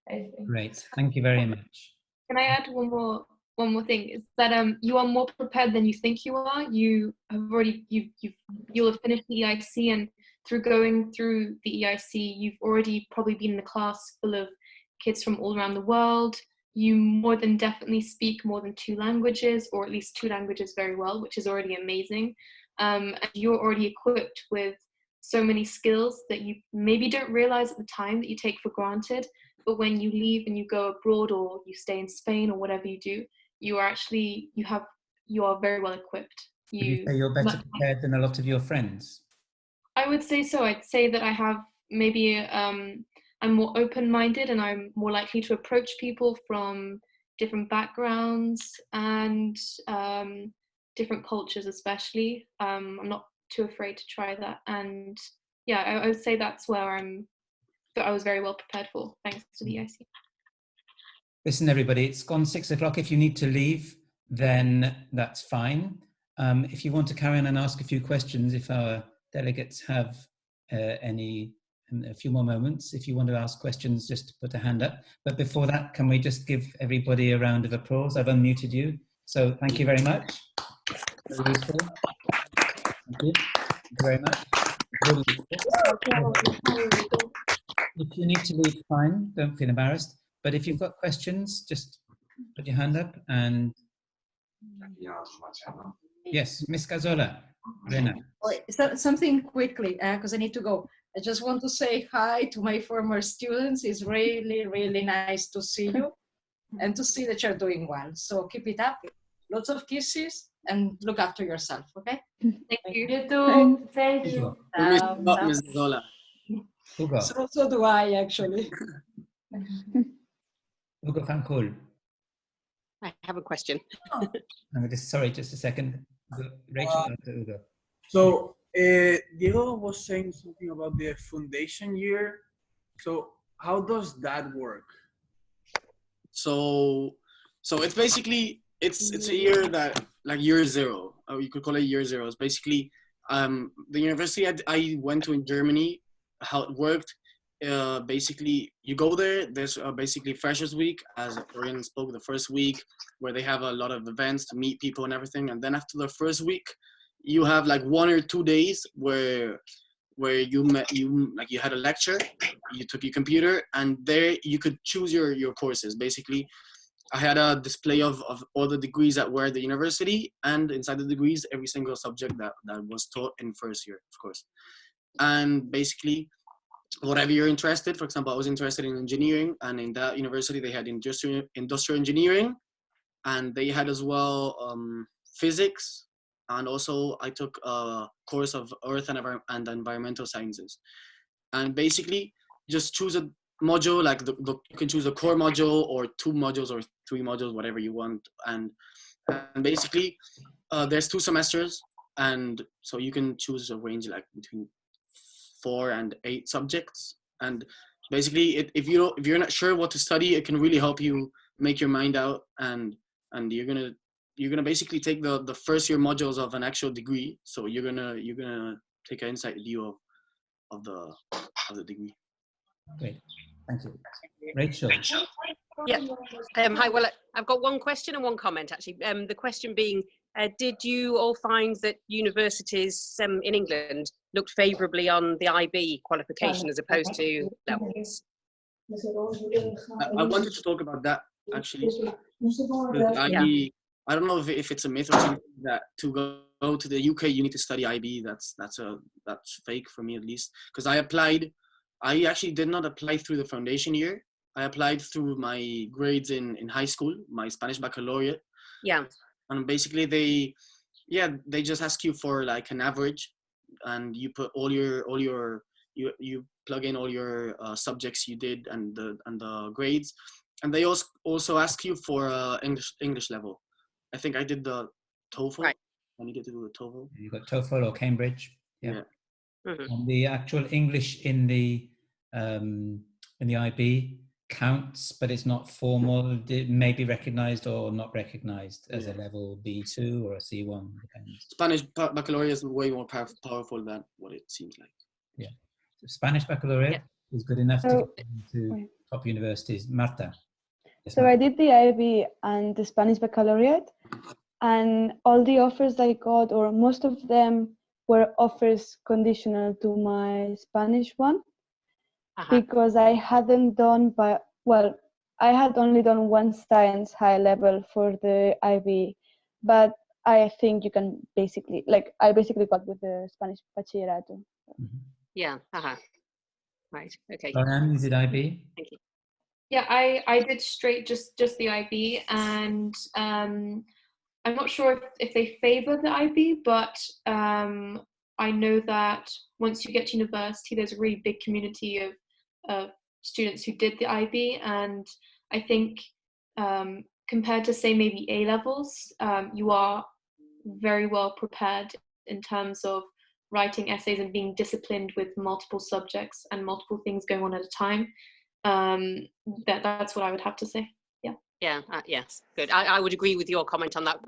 I think. Great, thank you very much. Can I add one more thing? Is that you are more prepared than you think you are. You have already you'll have finished the EIC, and through going through the EIC, you've already probably been in a class full of kids from all around the world. You more than definitely speak more than 2 languages, or at least 2 languages very well, which is already amazing. And you're already equipped with so many skills that you maybe don't realize at the time that you take for granted. But when you leave and you go abroad, or you stay in Spain, or whatever you do, you are very well equipped. Would you say you're better prepared than a lot of your friends? I would say so. I'd say that I have maybe I'm more open-minded, and I'm more likely to approach people from different backgrounds and different cultures, especially. I'm not too afraid to try that, and yeah, I would say that's where I was very well prepared for, thanks to the EIC. Listen, everybody, it's gone 6 o'clock. If you need to leave, then that's fine. If you want to carry on and ask a few questions, if our delegates have a few more moments, if you want to ask questions, just put a hand up. But before that, can we just give everybody a round of applause? I've unmuted you. So thank you very much. Very useful. Thank you. Thank you very much. Really useful. If you need to leave, fine, don't feel embarrassed. But if you've got questions, just put your hand up. And yes, Ms. Cazzola. Something quickly, because I need to go. I just want to say hi to my former students. It's really, really nice to see you and to see that you're doing well. So keep it up. Lots of kisses and look after yourself, okay? Thank you. You too. Thank you. Ms. Zola. So do I, actually. Ugo Fancul. I have a question. Sorry, just a second. Rachel after Ugo. So Diego was saying something about the foundation year. So how does that work? So it's basically it's a year that, like, year 0, or you could call it year 0. It's basically the university I went to in Germany. How it worked, basically you go there. There's basically Freshers Week, as Orion spoke, the first week where they have a lot of events to meet people and everything. And then after the first week, you have like 1 or 2 days where you had a lecture, you took your computer, and there you could choose your courses. Basically, I had a display of all the degrees that were at the university, and inside the degrees, every single subject that was taught in first year, of course. And basically, whatever you're interested, for example, I was interested in engineering, and in that university they had industrial engineering, and they had as well physics, and also I took a course of earth and environmental sciences. And basically, just choose a module, like you can choose a core module or 2 modules or 3 modules, whatever you want. And basically, there's 2 semesters, and so you can choose a range like between 4 and 8 subjects. And basically, if you're not sure what to study, it can really help you make your mind out, and you're gonna basically take the first year modules of an actual degree. So you're gonna take an inside view of the degree. Great, thank you, Rachel. Yeah. Hi. Well, I've got one question and one comment, actually. The question being, did you all find that universities in England looked favourably on the IB qualification as opposed to levels? I wanted to talk about that, actually. IB, I don't know if it's a myth or something that to go to the UK you need to study IB. That's fake for me, at least, because I actually did not apply through the foundation year. I applied through my grades in high school, my Spanish baccalaureate. Yeah. And basically they just ask you for like an average, and you put you plug in all your subjects you did and the grades, and they also ask you for English level. I think I did the TOEFL. Right. I needed to do the TOEFL. You got TOEFL or Cambridge. Yeah. Mm-hmm. And the actual English in the IB counts, but it's not formal. It may be recognized or not recognized as a level B2 or a C1, depends. Spanish baccalaureate is way more powerful than what it seems like. Yeah. Spanish baccalaureate is good enough to So, get into top universities. Marta. Yes, so Marta. I did the IB and the Spanish baccalaureate, and all the offers I got, or most of them, were offers conditional to my Spanish one, because I hadn't done, I had only done one science high level for the IB, but I think you can basically, I basically got with the Spanish bachillerato. Yeah. Right. Okay. Florian, you did IB? Thank you. Yeah, I did straight just the IB, and I'm not sure if they favour the IB, but I know that once you get to university, there's a really big community of students who did the IB, and I think compared to, say, maybe A levels, you are very well prepared in terms of writing essays and being disciplined with multiple subjects and multiple things going on at a time. That's what I would have to say. Yeah, yes, good. I would agree with your comment on that.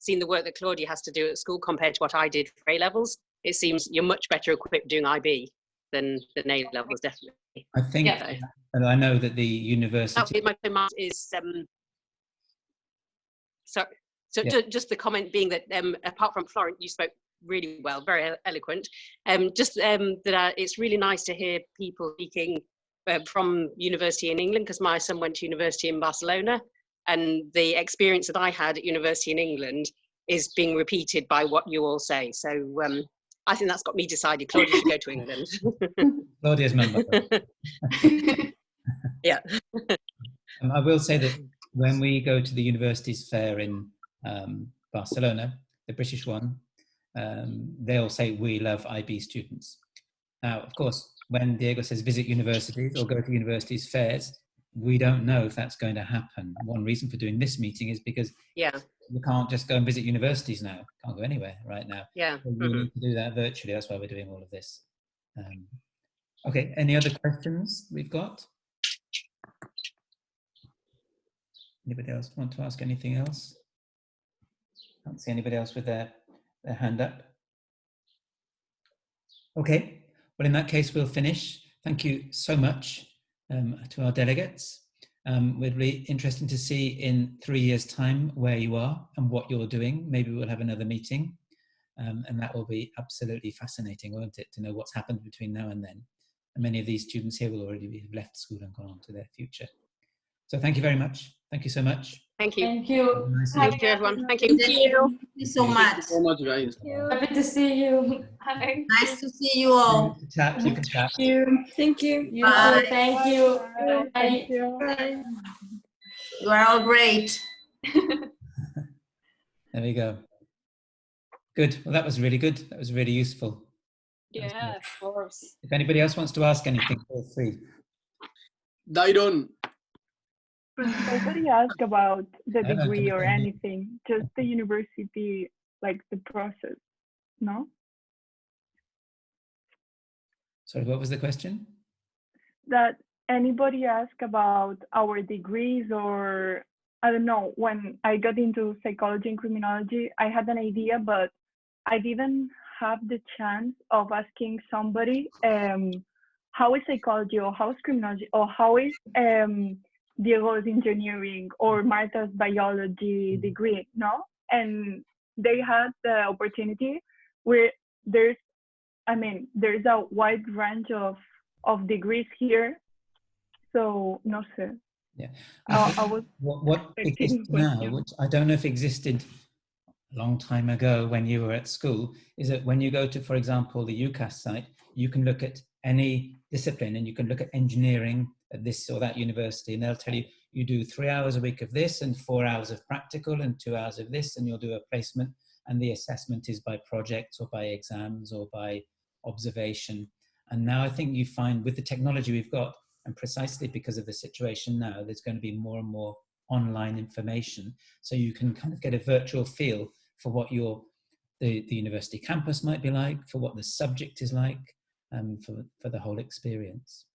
Seeing the work that Claudia has to do at school compared to what I did for A levels, it seems you're much better equipped doing IB than A levels, definitely. I think, and I know that the university. My comment is just the comment being that apart from Florent, you spoke really well, very eloquent. That it's really nice to hear people speaking from university in England, because my son went to university in Barcelona, and the experience that I had at university in England is being repeated by what you all say. So I think that's got me decided Claudia should go to England. Claudia's member. Yeah. I will say that when we go to the universities fair in Barcelona, the British one, they'll say we love IB students. Now, of course, when Diego says visit universities or go to universities fairs, we don't know if that's going to happen. One reason for doing this meeting is because you can't just go and visit universities now. Can't go anywhere right now. Yeah. So we need to do that virtually. That's why we're doing all of this. Okay, any other questions we've got? Anybody else want to ask anything else? Can't see anybody else with their hand up. Okay, well, in that case, we'll finish. Thank you so much to our delegates. We're really interested to see in 3 years' time where you are and what you're doing. Maybe we'll have another meeting, and that will be absolutely fascinating, won't it, to know what's happened between now and then. And many of these students here will already have left school and gone on to their future. So thank you very much. Thank you so much. Thank you. Thank you. Nice Thank you, everyone. Thank you. Thank you so much. Thank you so much, guys. Happy to see you. Hi. Nice to see you all. Tap, you can tap. Thank you. Thank you. You Bye. too. Thank you. Bye. Bye. Thank you. Bye. You are all great. There we go. Good. Well, that was really good. That was really useful. Yeah, of course. If anybody else wants to ask anything, feel free. Dairon. Nobody asked about the I don't degree think or I did. anything, just the university, like the process, no? Sorry, what was the question? That anybody asked about our degrees, or I don't know, when I got into psychology and criminology, I had an idea, but I didn't have the chance of asking somebody how is psychology, or how is criminology, or how is Diego's engineering or Marta's biology degree, no? And they had the opportunity where there's a wide range of degrees here. So, no sé. Yeah. I was what exists now, which I don't know if existed a long time ago when you were at school, is that when you go to, for example, the UCAS site, you can look at any discipline and you can look at engineering at this or that university, and they'll tell you, you do 3 hours a week of this and 4 hours of practical and 2 hours of this, and you'll do a placement, and the assessment is by projects or by exams or by observation. And now I think you find with the technology we've got, and precisely because of the situation now, there's going to be more and more online information, so you can kind of get a virtual feel for what the university campus might be like, for what the subject is like, for the whole experience.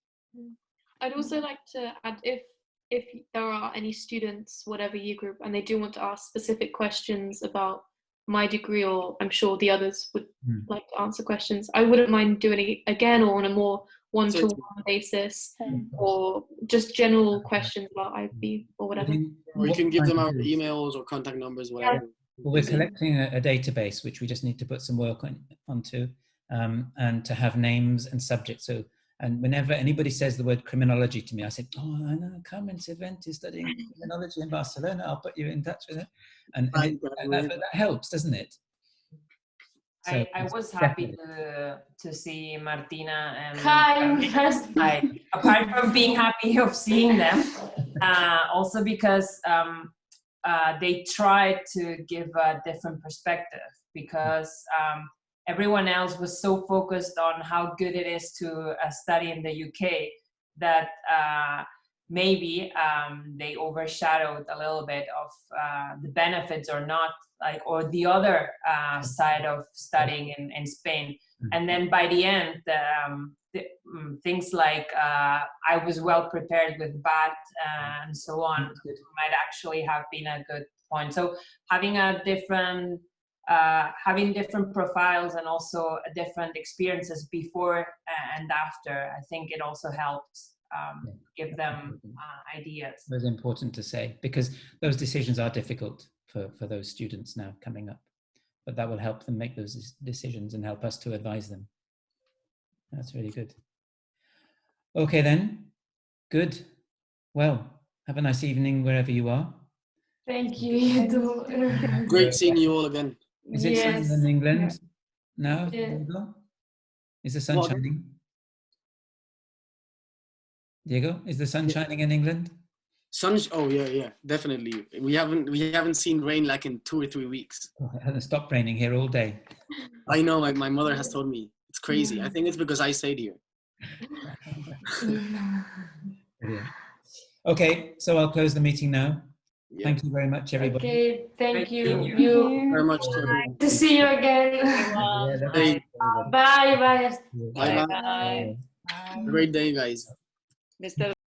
I'd also like to add, if there are any students, whatever year group, and they do want to ask specific questions about my degree, or I'm sure the others would like to answer questions. I wouldn't mind doing it again, or on a more one-to-one basis, or just general questions about IB or whatever. Or you can give them our emails or contact numbers, whatever. Well, we're collecting a database which we just need to put some work onto, and to have names and subjects. So, and whenever anybody says the word criminology to me, I say, "Oh, I know Carmen Sivent is studying criminology in Barcelona. I'll put you in touch with her." And that helps, doesn't it? So I was happy to see Martina and Hi. apart from being happy of seeing them, also because they tried to give a different perspective, because everyone else was so focused on how good it is to study in the UK that maybe they overshadowed a little bit of the benefits or not, like, or the other side of studying in Spain. And then by the end, things like I was well prepared with BAT and so on might actually have been a good point. So having a different having different profiles and also different experiences before and after, I think it also helps give them ideas. That's important to say, because those decisions are difficult for those students now coming up, but that will help them make those decisions and help us to advise them. That's really good. Okay then, good. Well, have a nice evening wherever you are. Thank you, you too. Great seeing you all again. Is it sunny in England now? Yeah. Is the sun shining? Diego, is the sun shining in England? Oh yeah, definitely. We haven't seen rain like in 2 or 3 weeks. Oh, it hasn't stopped raining here all day. I know, my mother has told me. It's crazy. I think it's because I stayed here. Brilliant. Okay, so I'll close the meeting now. Yeah. Thank you very much, everybody. Okay, thank you. Thank you very much. To see you again. Bye. Bye. Bye. Have a great day, guys. Mr.